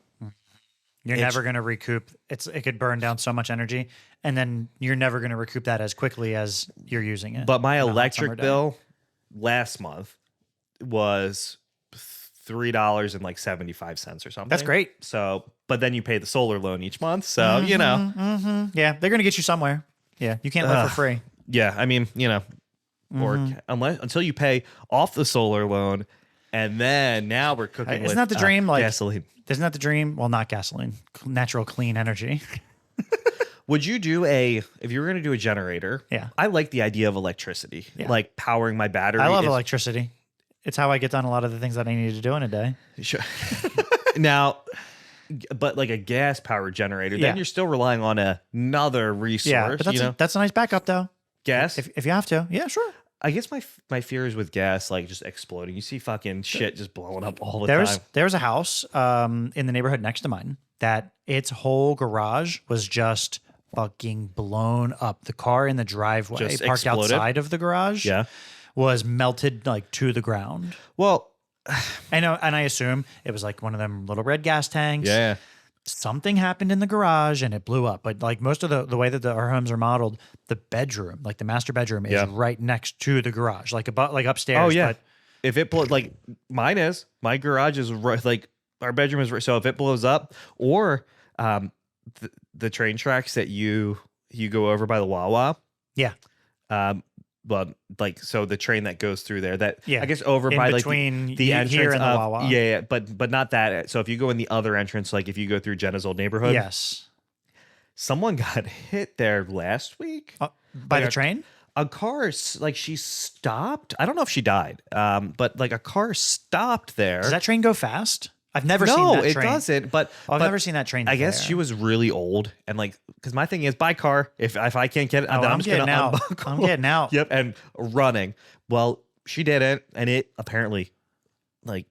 [SPEAKER 2] You're never going to recoup. It could burn down so much energy, and then you're never going to recoup that as quickly as you're using it.
[SPEAKER 1] But my
[SPEAKER 2] on a hot summer
[SPEAKER 1] electric
[SPEAKER 2] day.
[SPEAKER 1] bill last month was $3.75 or something.
[SPEAKER 2] That's great.
[SPEAKER 1] So, but then you pay the solar loan each month. So you know,
[SPEAKER 2] Yeah, they're going to get you somewhere. Yeah, you can't live for free.
[SPEAKER 1] yeah. I mean, you know, or until you pay off the solar loan, and then now we're cooking.
[SPEAKER 2] Isn't that the dream? Like
[SPEAKER 1] gasoline.
[SPEAKER 2] Isn't that the dream? Well, not gasoline, natural clean energy.
[SPEAKER 1] Would you do if you were going to do a generator?
[SPEAKER 2] Yeah.
[SPEAKER 1] I like the idea of electricity,
[SPEAKER 2] Yeah.
[SPEAKER 1] like powering my battery.
[SPEAKER 2] I love electricity. It's how I get done a lot of the things that I need to do in a day.
[SPEAKER 1] Sure. Now, but like a gas powered generator,
[SPEAKER 2] Yeah.
[SPEAKER 1] then you're still relying on another resource.
[SPEAKER 2] Yeah, but
[SPEAKER 1] you know,
[SPEAKER 2] that's a nice backup though.
[SPEAKER 1] gas.
[SPEAKER 2] If you have to, yeah, sure.
[SPEAKER 1] I guess my fear is with gas, like just exploding. You see fucking shit just blowing up all the
[SPEAKER 2] There's
[SPEAKER 1] time.
[SPEAKER 2] there's a house in the neighborhood next to mine that its whole garage was just fucking blown up. The car in the driveway
[SPEAKER 1] Just
[SPEAKER 2] parked
[SPEAKER 1] exploded?
[SPEAKER 2] outside of the garage
[SPEAKER 1] Yeah.
[SPEAKER 2] was melted like to the ground.
[SPEAKER 1] Well,
[SPEAKER 2] I know, and I assume it was like one of them little red gas tanks.
[SPEAKER 1] yeah.
[SPEAKER 2] Something happened in the garage and it blew up. But like most of the way that our homes are modeled, the bedroom, like the master bedroom, is
[SPEAKER 1] Yeah.
[SPEAKER 2] right next to the garage, like upstairs.
[SPEAKER 1] Oh yeah.
[SPEAKER 2] But
[SPEAKER 1] If it blows, like mine is, my garage is right, like our bedroom is right. So if it blows up, or the train tracks that you go over by the Wawa,
[SPEAKER 2] yeah,
[SPEAKER 1] well, like so the train that goes through there, that
[SPEAKER 2] Yeah.
[SPEAKER 1] I guess over
[SPEAKER 2] In
[SPEAKER 1] by
[SPEAKER 2] between
[SPEAKER 1] like the
[SPEAKER 2] here
[SPEAKER 1] entrance
[SPEAKER 2] and the
[SPEAKER 1] of,
[SPEAKER 2] Wawa.
[SPEAKER 1] yeah, but not that. So if you go in the other entrance, like if you go through Jenna's old neighborhood,
[SPEAKER 2] yes.
[SPEAKER 1] someone got hit there last week.
[SPEAKER 2] By
[SPEAKER 1] Like
[SPEAKER 2] the
[SPEAKER 1] a-
[SPEAKER 2] train?
[SPEAKER 1] A car, like she stopped. I don't know if she died, but like a car stopped there.
[SPEAKER 2] Does that train go fast? I've never seen
[SPEAKER 1] No,
[SPEAKER 2] that
[SPEAKER 1] it
[SPEAKER 2] train.
[SPEAKER 1] doesn't. But
[SPEAKER 2] I've
[SPEAKER 1] but
[SPEAKER 2] never seen that train.
[SPEAKER 1] I guess
[SPEAKER 2] there.
[SPEAKER 1] she was really old, and like, because my thing is, buy car. If I can't get it,
[SPEAKER 2] Oh,
[SPEAKER 1] then
[SPEAKER 2] I'm
[SPEAKER 1] I'm just gonna
[SPEAKER 2] getting out.
[SPEAKER 1] unbuckle.
[SPEAKER 2] I'm getting out.
[SPEAKER 1] Yep, and running. Well, she didn't, and it apparently like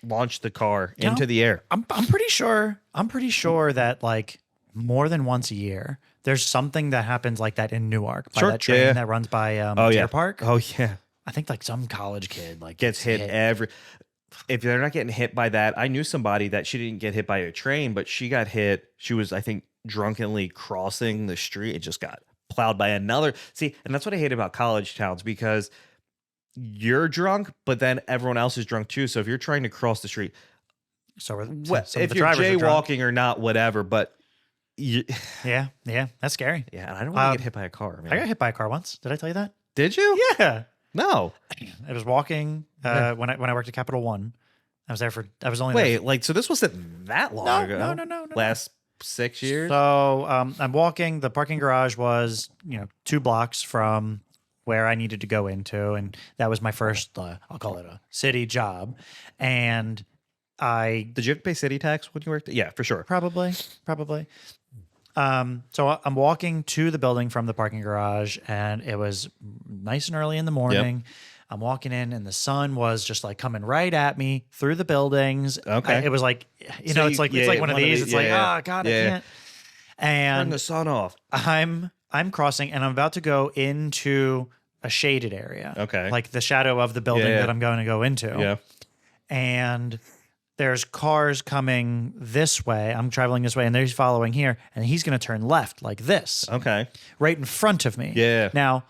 [SPEAKER 1] launched the car
[SPEAKER 2] You know,
[SPEAKER 1] into the air.
[SPEAKER 2] I'm pretty sure. I'm pretty sure that like more than once a year, there's something that happens like that in Newark by
[SPEAKER 1] Sure,
[SPEAKER 2] that train
[SPEAKER 1] yeah.
[SPEAKER 2] that runs by
[SPEAKER 1] Oh
[SPEAKER 2] Deer
[SPEAKER 1] yeah,
[SPEAKER 2] Park.
[SPEAKER 1] Oh yeah,
[SPEAKER 2] I think like some college kid like
[SPEAKER 1] gets hit every. If they're not getting hit by that, I knew somebody that she didn't get hit by a train, but she got hit. She was, I think, drunkenly crossing the street. It just got plowed by another. See, and that's what I hate about college towns, because you're drunk, but then everyone else is drunk too. So if you're trying to cross the street,
[SPEAKER 2] So are
[SPEAKER 1] what,
[SPEAKER 2] some of
[SPEAKER 1] if
[SPEAKER 2] the
[SPEAKER 1] you're
[SPEAKER 2] drivers are drunk.
[SPEAKER 1] jaywalking or not, whatever. But you,
[SPEAKER 2] Yeah, that's scary.
[SPEAKER 1] yeah, and I don't want to get hit by a car. Man.
[SPEAKER 2] I got hit by a car once. Did I tell you that?
[SPEAKER 1] Did you?
[SPEAKER 2] Yeah.
[SPEAKER 1] No.
[SPEAKER 2] I was walking when I worked at Capital One. I was only there
[SPEAKER 1] Wait, like, so this wasn't that long ago.
[SPEAKER 2] No.
[SPEAKER 1] Last 6 years.
[SPEAKER 2] So I'm walking. The parking garage was 2 blocks from where I needed to go into, and that was my first I'll call it a city job. And I
[SPEAKER 1] Did you have to pay city tax when you worked? Yeah, for sure.
[SPEAKER 2] probably. So I'm walking to the building from the parking garage, and it was nice and early in the morning. I'm walking in, and the sun was just like coming right at me through the buildings.
[SPEAKER 1] Okay.
[SPEAKER 2] It was like,
[SPEAKER 1] So
[SPEAKER 2] it's like one of these. It's like, God, I can't.
[SPEAKER 1] Turn
[SPEAKER 2] And
[SPEAKER 1] the sun off.
[SPEAKER 2] I'm crossing, and I'm about to go into a shaded area.
[SPEAKER 1] Okay.
[SPEAKER 2] Like the shadow of the building
[SPEAKER 1] Yeah.
[SPEAKER 2] that I'm going to go into.
[SPEAKER 1] Yeah.
[SPEAKER 2] And there's cars coming this way. I'm traveling this way, and he's following here, and he's going to turn left like this,
[SPEAKER 1] Okay.
[SPEAKER 2] right in front of me.
[SPEAKER 1] Yeah.
[SPEAKER 2] Now,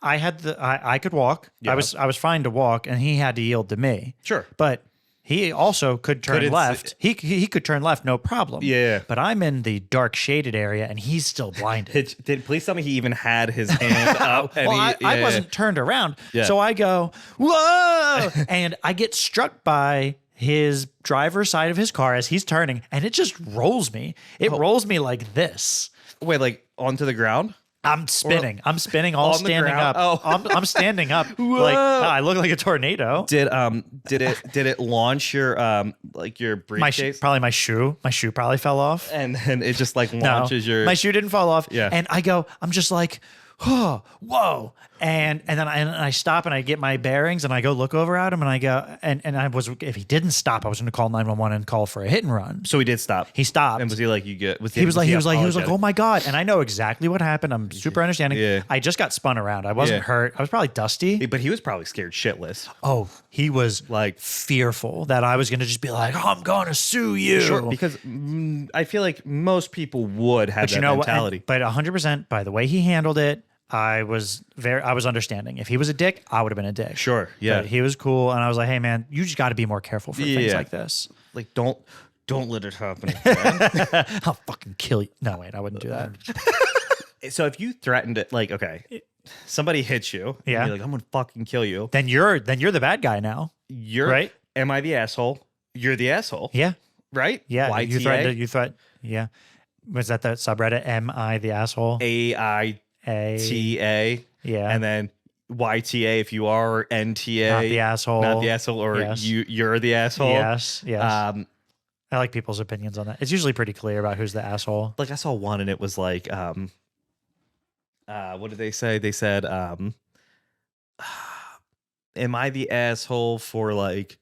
[SPEAKER 2] I had I could walk.
[SPEAKER 1] Yeah.
[SPEAKER 2] I was fine to walk, and he had to yield to me.
[SPEAKER 1] Sure.
[SPEAKER 2] But he also could turn
[SPEAKER 1] Couldn't
[SPEAKER 2] left. He could turn left, no problem.
[SPEAKER 1] Yeah.
[SPEAKER 2] But I'm in the dark shaded area, and he's still blinded.
[SPEAKER 1] Please tell me he even had his hand up. And
[SPEAKER 2] Well,
[SPEAKER 1] he,
[SPEAKER 2] I wasn't turned around.
[SPEAKER 1] Yeah.
[SPEAKER 2] So I go, whoa! And I get struck by his driver's side of his car as he's turning, and it just rolls me. It rolls me like this.
[SPEAKER 1] Wait, like onto the ground?
[SPEAKER 2] I'm spinning. I'm spinning all
[SPEAKER 1] On the
[SPEAKER 2] standing
[SPEAKER 1] ground?
[SPEAKER 2] up.
[SPEAKER 1] Oh.
[SPEAKER 2] I'm standing up.
[SPEAKER 1] Whoa.
[SPEAKER 2] Like I look like a tornado.
[SPEAKER 1] Did it launch your like your briefcase?
[SPEAKER 2] Probably my shoe. My shoe probably fell off.
[SPEAKER 1] And then it just like
[SPEAKER 2] No,
[SPEAKER 1] launches your.
[SPEAKER 2] my shoe didn't fall off.
[SPEAKER 1] Yeah.
[SPEAKER 2] And I'm just like, oh, whoa. And then I stop and I get my bearings and I go look over at him and I go, and if he didn't stop, I was going to call 911 and call for a hit and run.
[SPEAKER 1] So he did stop.
[SPEAKER 2] He stopped.
[SPEAKER 1] And was he like, you get?
[SPEAKER 2] He was like,
[SPEAKER 1] apologetic?
[SPEAKER 2] oh my God. And I know exactly what happened. I'm super understanding.
[SPEAKER 1] Yeah.
[SPEAKER 2] I just got spun around. I wasn't
[SPEAKER 1] Yeah.
[SPEAKER 2] hurt. I was probably dusty.
[SPEAKER 1] But he was probably scared shitless.
[SPEAKER 2] Oh, he was
[SPEAKER 1] Like
[SPEAKER 2] fearful that I was going to just be like, oh, I'm going to sue you.
[SPEAKER 1] sure, because I feel like most people would have that mentality.
[SPEAKER 2] But 100%, by the way he handled it, I was understanding. If he was a dick, I would have been a dick.
[SPEAKER 1] Sure, yeah.
[SPEAKER 2] But he was cool, and I was like, hey man, you just got to be more careful for things
[SPEAKER 1] Yeah.
[SPEAKER 2] like this.
[SPEAKER 1] Like don't let it happen again.
[SPEAKER 2] I'll fucking kill you. No, wait, I wouldn't do that.
[SPEAKER 1] So if you threatened it, like okay, somebody hits you, and
[SPEAKER 2] Yeah.
[SPEAKER 1] you're like I'm gonna fucking kill you.
[SPEAKER 2] Then you're the bad guy now.
[SPEAKER 1] You're
[SPEAKER 2] Right?
[SPEAKER 1] Am I the asshole? You're the asshole.
[SPEAKER 2] Yeah,
[SPEAKER 1] Right?
[SPEAKER 2] yeah.
[SPEAKER 1] YTA?
[SPEAKER 2] You thought. Yeah. Was that the subreddit? Am I the asshole?
[SPEAKER 1] AITA.
[SPEAKER 2] Yeah.
[SPEAKER 1] And then YTA if you are, or NTA.
[SPEAKER 2] Not the asshole.
[SPEAKER 1] Not the asshole, or
[SPEAKER 2] Yes.
[SPEAKER 1] you're the asshole.
[SPEAKER 2] Yes. Yes.
[SPEAKER 1] I
[SPEAKER 2] I like people's opinions on that. It's usually pretty clear about who's the asshole.
[SPEAKER 1] like I saw one and it was like what did they say? They said am I the asshole for like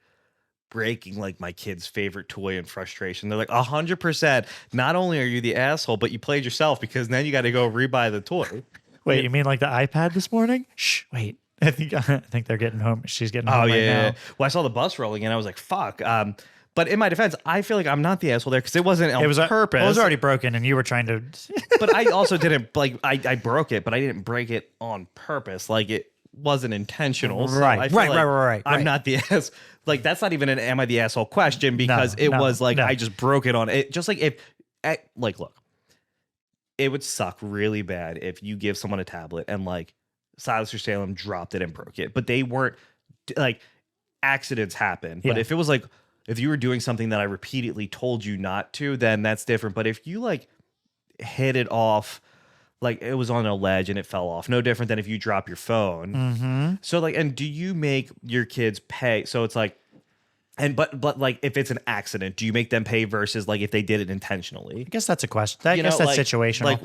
[SPEAKER 1] breaking like my kid's favorite toy in frustration? They're like 100%. Not only are you the asshole, but you played yourself because then you got to go rebuy the toy.
[SPEAKER 2] Wait, you mean like the iPad this morning? Shh, wait. I think they're getting home. She's getting home
[SPEAKER 1] Oh
[SPEAKER 2] right
[SPEAKER 1] yeah.
[SPEAKER 2] now.
[SPEAKER 1] Well, I saw the bus rolling in. I was like, fuck. But in my defense, I feel like I'm not the asshole there because it wasn't on purpose.
[SPEAKER 2] It was already broken, and you were trying to.
[SPEAKER 1] But I also didn't like I broke it, but I didn't break it on purpose. Like it wasn't intentional. So
[SPEAKER 2] Right,
[SPEAKER 1] I feel
[SPEAKER 2] right.
[SPEAKER 1] I'm not the ass. Like that's not even an am I the asshole question because
[SPEAKER 2] No,
[SPEAKER 1] it
[SPEAKER 2] no,
[SPEAKER 1] was like
[SPEAKER 2] no.
[SPEAKER 1] I just broke it on it. Just like if like look, it would suck really bad if you give someone a tablet and like Silas or Salem dropped it and broke it, but they weren't like accidents happen. But
[SPEAKER 2] Yeah.
[SPEAKER 1] if it was like if you were doing something that I repeatedly told you not to, then that's different. But if you like hit it off, like it was on a ledge and it fell off, no different than if you drop your phone.
[SPEAKER 2] Mm-hmm.
[SPEAKER 1] So like, and do you make your kids pay? So it's like, and but like if it's an accident, do you make them pay versus like if they did it intentionally?
[SPEAKER 2] I guess that's a question. I guess that's situational.
[SPEAKER 1] Like,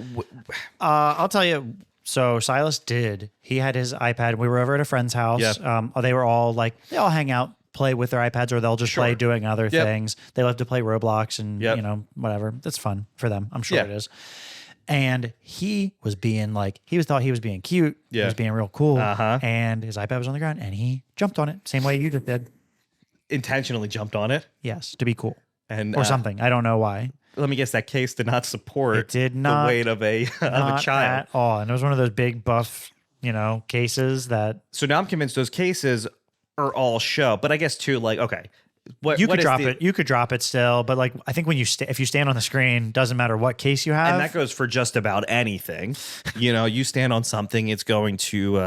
[SPEAKER 2] I'll tell you. So Silas did. He had his iPad. We were over at a friend's house.
[SPEAKER 1] Yeah.
[SPEAKER 2] They were all like, they all hang out, play with their iPads, or they'll just play doing other
[SPEAKER 1] Yep.
[SPEAKER 2] things. They love to play Roblox and
[SPEAKER 1] Yep.
[SPEAKER 2] whatever. That's fun for them. I'm sure
[SPEAKER 1] Yeah.
[SPEAKER 2] it is. And he was being like, thought he was being cute. He
[SPEAKER 1] Yeah.
[SPEAKER 2] was being real cool.
[SPEAKER 1] Uh-huh.
[SPEAKER 2] And his iPad was on the ground and he jumped on it. Same way you just did.
[SPEAKER 1] intentionally jumped on it
[SPEAKER 2] Yes. To be cool
[SPEAKER 1] and
[SPEAKER 2] or something. I don't know why.
[SPEAKER 1] Let me guess, that case did not support
[SPEAKER 2] It did not.
[SPEAKER 1] the weight of a
[SPEAKER 2] Not
[SPEAKER 1] child.
[SPEAKER 2] at all. And it was one of those big buff, cases that
[SPEAKER 1] So now I'm convinced those cases are all show. But I guess too, like, okay, what
[SPEAKER 2] you
[SPEAKER 1] what
[SPEAKER 2] could
[SPEAKER 1] is
[SPEAKER 2] drop
[SPEAKER 1] the-
[SPEAKER 2] it. You could drop it still, but like I think when if you stand on the screen, doesn't matter what case you have.
[SPEAKER 1] And that goes for just about anything. You stand on something, it's going to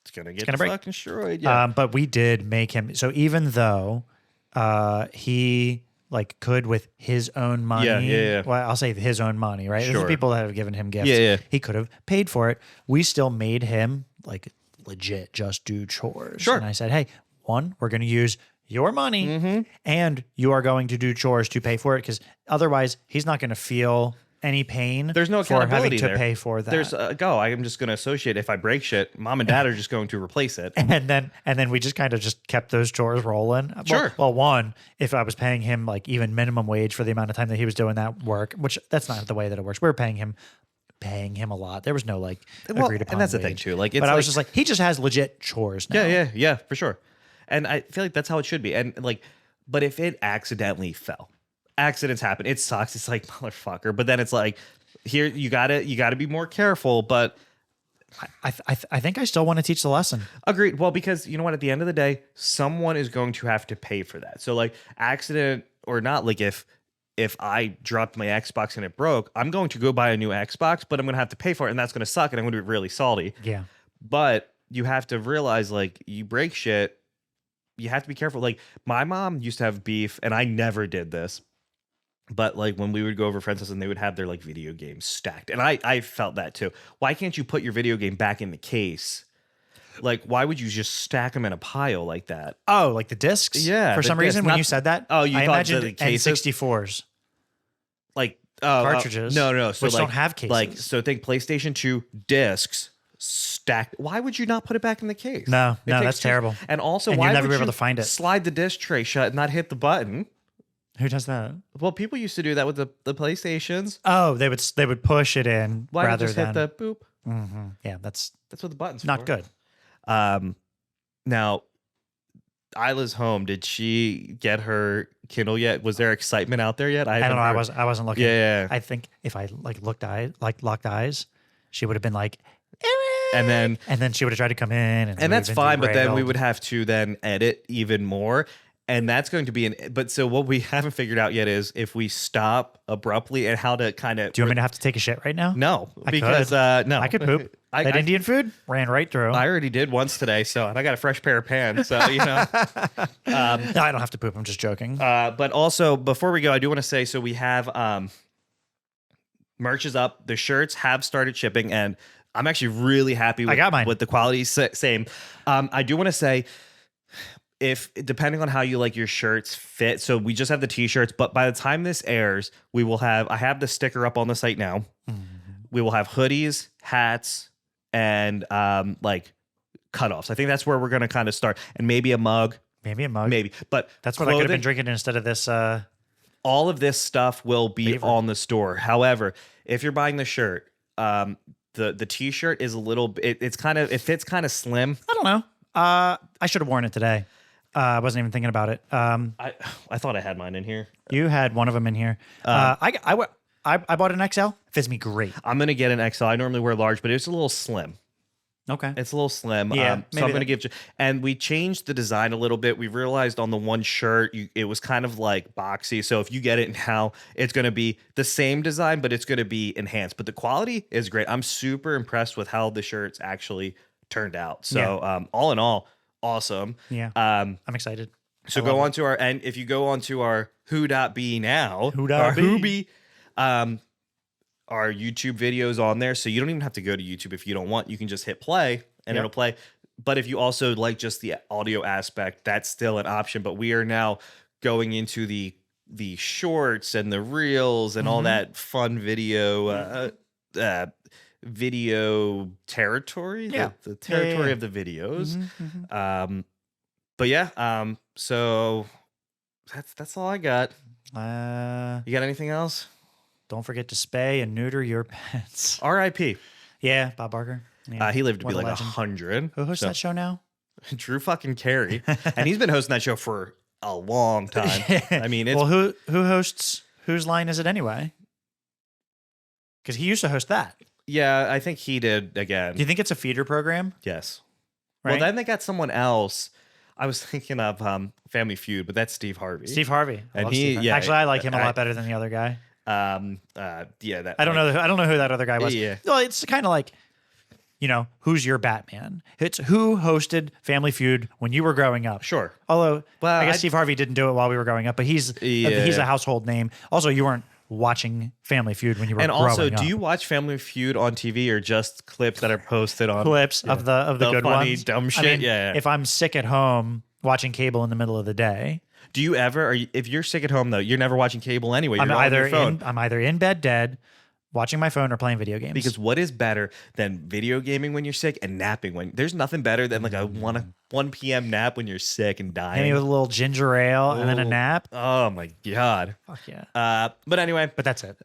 [SPEAKER 1] it's gonna get
[SPEAKER 2] gonna break.
[SPEAKER 1] fucking destroyed. Yeah.
[SPEAKER 2] But we did make him. So even though he like could with his own money.
[SPEAKER 1] Yeah.
[SPEAKER 2] Well, I'll say his own money, right? There's
[SPEAKER 1] Sure.
[SPEAKER 2] people that have given him gifts.
[SPEAKER 1] Yeah.
[SPEAKER 2] He could have paid for it. We still made him like legit just do chores.
[SPEAKER 1] Sure.
[SPEAKER 2] And I said, hey, one, we're going to use your money
[SPEAKER 1] Mm-hmm.
[SPEAKER 2] and you are going to do chores to pay for it because otherwise he's not going to feel any pain.
[SPEAKER 1] There's no
[SPEAKER 2] for having
[SPEAKER 1] accountability
[SPEAKER 2] to
[SPEAKER 1] there.
[SPEAKER 2] pay for that.
[SPEAKER 1] There's I'm just going to associate if I break shit, mom and dad are just going to replace it.
[SPEAKER 2] and then we just kind of just kept those chores rolling.
[SPEAKER 1] Sure.
[SPEAKER 2] Well, one, if I was paying him like even minimum wage for the amount of time that he was doing that work, which that's not the way that it works. We were paying him a lot. There was no like agreed upon.
[SPEAKER 1] And that's the
[SPEAKER 2] wage.
[SPEAKER 1] thing too. Like, it's
[SPEAKER 2] but I was
[SPEAKER 1] like-
[SPEAKER 2] just like, he just has legit chores now.
[SPEAKER 1] Yeah, for sure. And I feel like that's how it should be. And like, but if it accidentally fell, accidents happen. It sucks. It's like motherfucker. But then it's like, here you gotta be more careful. But
[SPEAKER 2] I think I still want to teach the lesson.
[SPEAKER 1] agreed. Well, because you know what? At the end of the day, someone is going to have to pay for that. So like, accident or not, like if I dropped my Xbox and it broke, I'm going to go buy a new Xbox, but I'm gonna have to pay for it, and that's gonna suck, and I'm gonna be really salty.
[SPEAKER 2] Yeah.
[SPEAKER 1] But you have to realize, like, you break shit, you have to be careful. Like, my mom used to have beef, and I never did this. But like when we would go over friends' house and they would have their like video games stacked, and I felt that too. Why can't you put your video game back in the case? Like, why would you just stack them in a pile like that?
[SPEAKER 2] Oh, like the discs?
[SPEAKER 1] Yeah,
[SPEAKER 2] For
[SPEAKER 1] the
[SPEAKER 2] some
[SPEAKER 1] disc,
[SPEAKER 2] reason, when
[SPEAKER 1] not-
[SPEAKER 2] you said that,
[SPEAKER 1] Oh, you
[SPEAKER 2] I
[SPEAKER 1] thought
[SPEAKER 2] imagined
[SPEAKER 1] the cases?
[SPEAKER 2] N64s.
[SPEAKER 1] Like
[SPEAKER 2] Cartridges,
[SPEAKER 1] no. So
[SPEAKER 2] which
[SPEAKER 1] like,
[SPEAKER 2] don't have cases.
[SPEAKER 1] Like, so think PlayStation 2 discs stacked. Why would you not put it back in the case?
[SPEAKER 2] No,
[SPEAKER 1] It
[SPEAKER 2] no,
[SPEAKER 1] takes
[SPEAKER 2] that's
[SPEAKER 1] two-
[SPEAKER 2] terrible.
[SPEAKER 1] And also,
[SPEAKER 2] And
[SPEAKER 1] why
[SPEAKER 2] you'll never
[SPEAKER 1] would
[SPEAKER 2] be able
[SPEAKER 1] you
[SPEAKER 2] to find it.
[SPEAKER 1] slide the disc tray shut and not hit the button?
[SPEAKER 2] Who does that?
[SPEAKER 1] Well, people used to do that with the PlayStations.
[SPEAKER 2] Oh, they would push it in
[SPEAKER 1] Why not
[SPEAKER 2] rather
[SPEAKER 1] just
[SPEAKER 2] than
[SPEAKER 1] hit the boop?
[SPEAKER 2] Yeah, that's
[SPEAKER 1] That's what the button's
[SPEAKER 2] not
[SPEAKER 1] for.
[SPEAKER 2] good.
[SPEAKER 1] Now, Isla's home. Did she get her Kindle yet? Was there excitement out there yet?
[SPEAKER 2] I don't know.
[SPEAKER 1] haven't heard.
[SPEAKER 2] I wasn't looking.
[SPEAKER 1] Yeah.
[SPEAKER 2] I think if I locked eyes, she would have been like,
[SPEAKER 1] And then
[SPEAKER 2] she would have tried to come in, and
[SPEAKER 1] that's fine, but then we would have to then edit even more. And that's going to be but so what we haven't figured out yet is if we stop abruptly and how to kind of.
[SPEAKER 2] Do you want me to have to take a shit right now?
[SPEAKER 1] No,
[SPEAKER 2] I
[SPEAKER 1] because
[SPEAKER 2] could.
[SPEAKER 1] no,
[SPEAKER 2] I could poop.
[SPEAKER 1] I-
[SPEAKER 2] that
[SPEAKER 1] I-
[SPEAKER 2] Indian food ran right through.
[SPEAKER 1] I already did once today, so and I got a fresh pair of pants, so you know.
[SPEAKER 2] No, I don't have to poop. I'm just joking.
[SPEAKER 1] But also before we go, I do want to say so we have merch is up. The shirts have started shipping, and I'm actually really happy with,
[SPEAKER 2] got mine.
[SPEAKER 1] with the quality. Same. I do want to say, if depending on how you like your shirts fit, so we just have the t-shirts, but by the time this airs, I have the sticker up on the site now. We will have hoodies, hats, and like cutoffs. I think that's where we're gonna kind of start, and maybe a mug, maybe. But
[SPEAKER 2] That's what I could have been
[SPEAKER 1] clothing-
[SPEAKER 2] drinking instead of this.
[SPEAKER 1] all of this stuff will be
[SPEAKER 2] Favorite.
[SPEAKER 1] on the store. However, if you're buying the shirt, the t-shirt is a little it fits kind of slim.
[SPEAKER 2] I don't know. I should have worn it today. I wasn't even thinking about it.
[SPEAKER 1] I thought I had mine in here.
[SPEAKER 2] You had one of them in here. I bought an XL. Fits me great.
[SPEAKER 1] I'm gonna get an XL. I normally wear large, but it's a little slim.
[SPEAKER 2] Okay.
[SPEAKER 1] It's a little slim.
[SPEAKER 2] Yeah,
[SPEAKER 1] so
[SPEAKER 2] maybe
[SPEAKER 1] I'm gonna
[SPEAKER 2] that-
[SPEAKER 1] give. And we changed the design a little bit. We realized on the one shirt, it was kind of like boxy. So if you get it now, it's gonna be the same design, but it's gonna be enhanced. But the quality is great. I'm super impressed with how the shirts actually turned out. So all in all, awesome.
[SPEAKER 2] Yeah. I'm excited.
[SPEAKER 1] So
[SPEAKER 2] I
[SPEAKER 1] go
[SPEAKER 2] love
[SPEAKER 1] on to our and if you go on to our who.be now,
[SPEAKER 2] Who.be.
[SPEAKER 1] our Who'Be, our YouTube videos on there. So you don't even have to go to YouTube if you don't want. You can just hit play and
[SPEAKER 2] Yep.
[SPEAKER 1] it'll play. But if you also like just the audio aspect, that's still an option. But we are now going into the shorts and the reels and all that fun video video territory.
[SPEAKER 2] Yeah.
[SPEAKER 1] The territory
[SPEAKER 2] yeah.
[SPEAKER 1] of the videos. But yeah, so that's all I got. You got anything else?
[SPEAKER 2] Don't forget to spay and neuter your pets.
[SPEAKER 1] R.I.P.
[SPEAKER 2] Yeah, Bob Barker. Yeah.
[SPEAKER 1] He lived to
[SPEAKER 2] What
[SPEAKER 1] be
[SPEAKER 2] a
[SPEAKER 1] like
[SPEAKER 2] legend.
[SPEAKER 1] 100.
[SPEAKER 2] Who hosts that show now?
[SPEAKER 1] Drew fucking Carey, and he's been hosting that show for a long time. I mean, it's
[SPEAKER 2] Well, who hosts? Whose line is it anyway? Because he used to host that.
[SPEAKER 1] yeah. I think he did again.
[SPEAKER 2] Do you think it's a feeder program?
[SPEAKER 1] Yes.
[SPEAKER 2] Right?
[SPEAKER 1] Well, then they got someone else. I was thinking of Family Feud, but that's Steve Harvey.
[SPEAKER 2] Steve Harvey. I
[SPEAKER 1] And
[SPEAKER 2] love
[SPEAKER 1] he-
[SPEAKER 2] Steve Harvey.
[SPEAKER 1] yeah,
[SPEAKER 2] Actually, I like him a
[SPEAKER 1] I-
[SPEAKER 2] lot better than the other guy.
[SPEAKER 1] Yeah. That
[SPEAKER 2] I don't know. I don't know who that other guy was.
[SPEAKER 1] Yeah.
[SPEAKER 2] Well, it's kind of like, who's your Batman? It's who hosted Family Feud when you were growing up.
[SPEAKER 1] Sure.
[SPEAKER 2] Although,
[SPEAKER 1] Well,
[SPEAKER 2] I guess
[SPEAKER 1] I-
[SPEAKER 2] Steve Harvey didn't do it while we were growing up, but he's a household name. Also, you weren't watching Family Feud when you were
[SPEAKER 1] And
[SPEAKER 2] growing
[SPEAKER 1] also,
[SPEAKER 2] up.
[SPEAKER 1] do you watch Family Feud on TV or just clips that are posted on
[SPEAKER 2] clips of the
[SPEAKER 1] The
[SPEAKER 2] good
[SPEAKER 1] funny,
[SPEAKER 2] ones?
[SPEAKER 1] dumb
[SPEAKER 2] I
[SPEAKER 1] shit?
[SPEAKER 2] mean,
[SPEAKER 1] Yeah.
[SPEAKER 2] If I'm sick at home watching cable in the middle of the day,
[SPEAKER 1] Do you ever? If you're sick at home though, you're never watching cable anyway. You're on your phone.
[SPEAKER 2] I'm either in bed dead, watching my phone, or playing video games.
[SPEAKER 1] Because what is better than video gaming when you're sick and napping when there's nothing better than like a 1 p.m. nap when you're sick and dying.
[SPEAKER 2] maybe with a little ginger ale and then a
[SPEAKER 1] Ooh.
[SPEAKER 2] nap.
[SPEAKER 1] Oh my god.
[SPEAKER 2] Fuck yeah.
[SPEAKER 1] But anyway,
[SPEAKER 2] But that's it.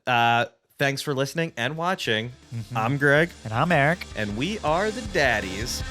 [SPEAKER 1] thanks for listening and watching. I'm Greg,
[SPEAKER 2] And I'm Eric.
[SPEAKER 1] and we are the Daddies.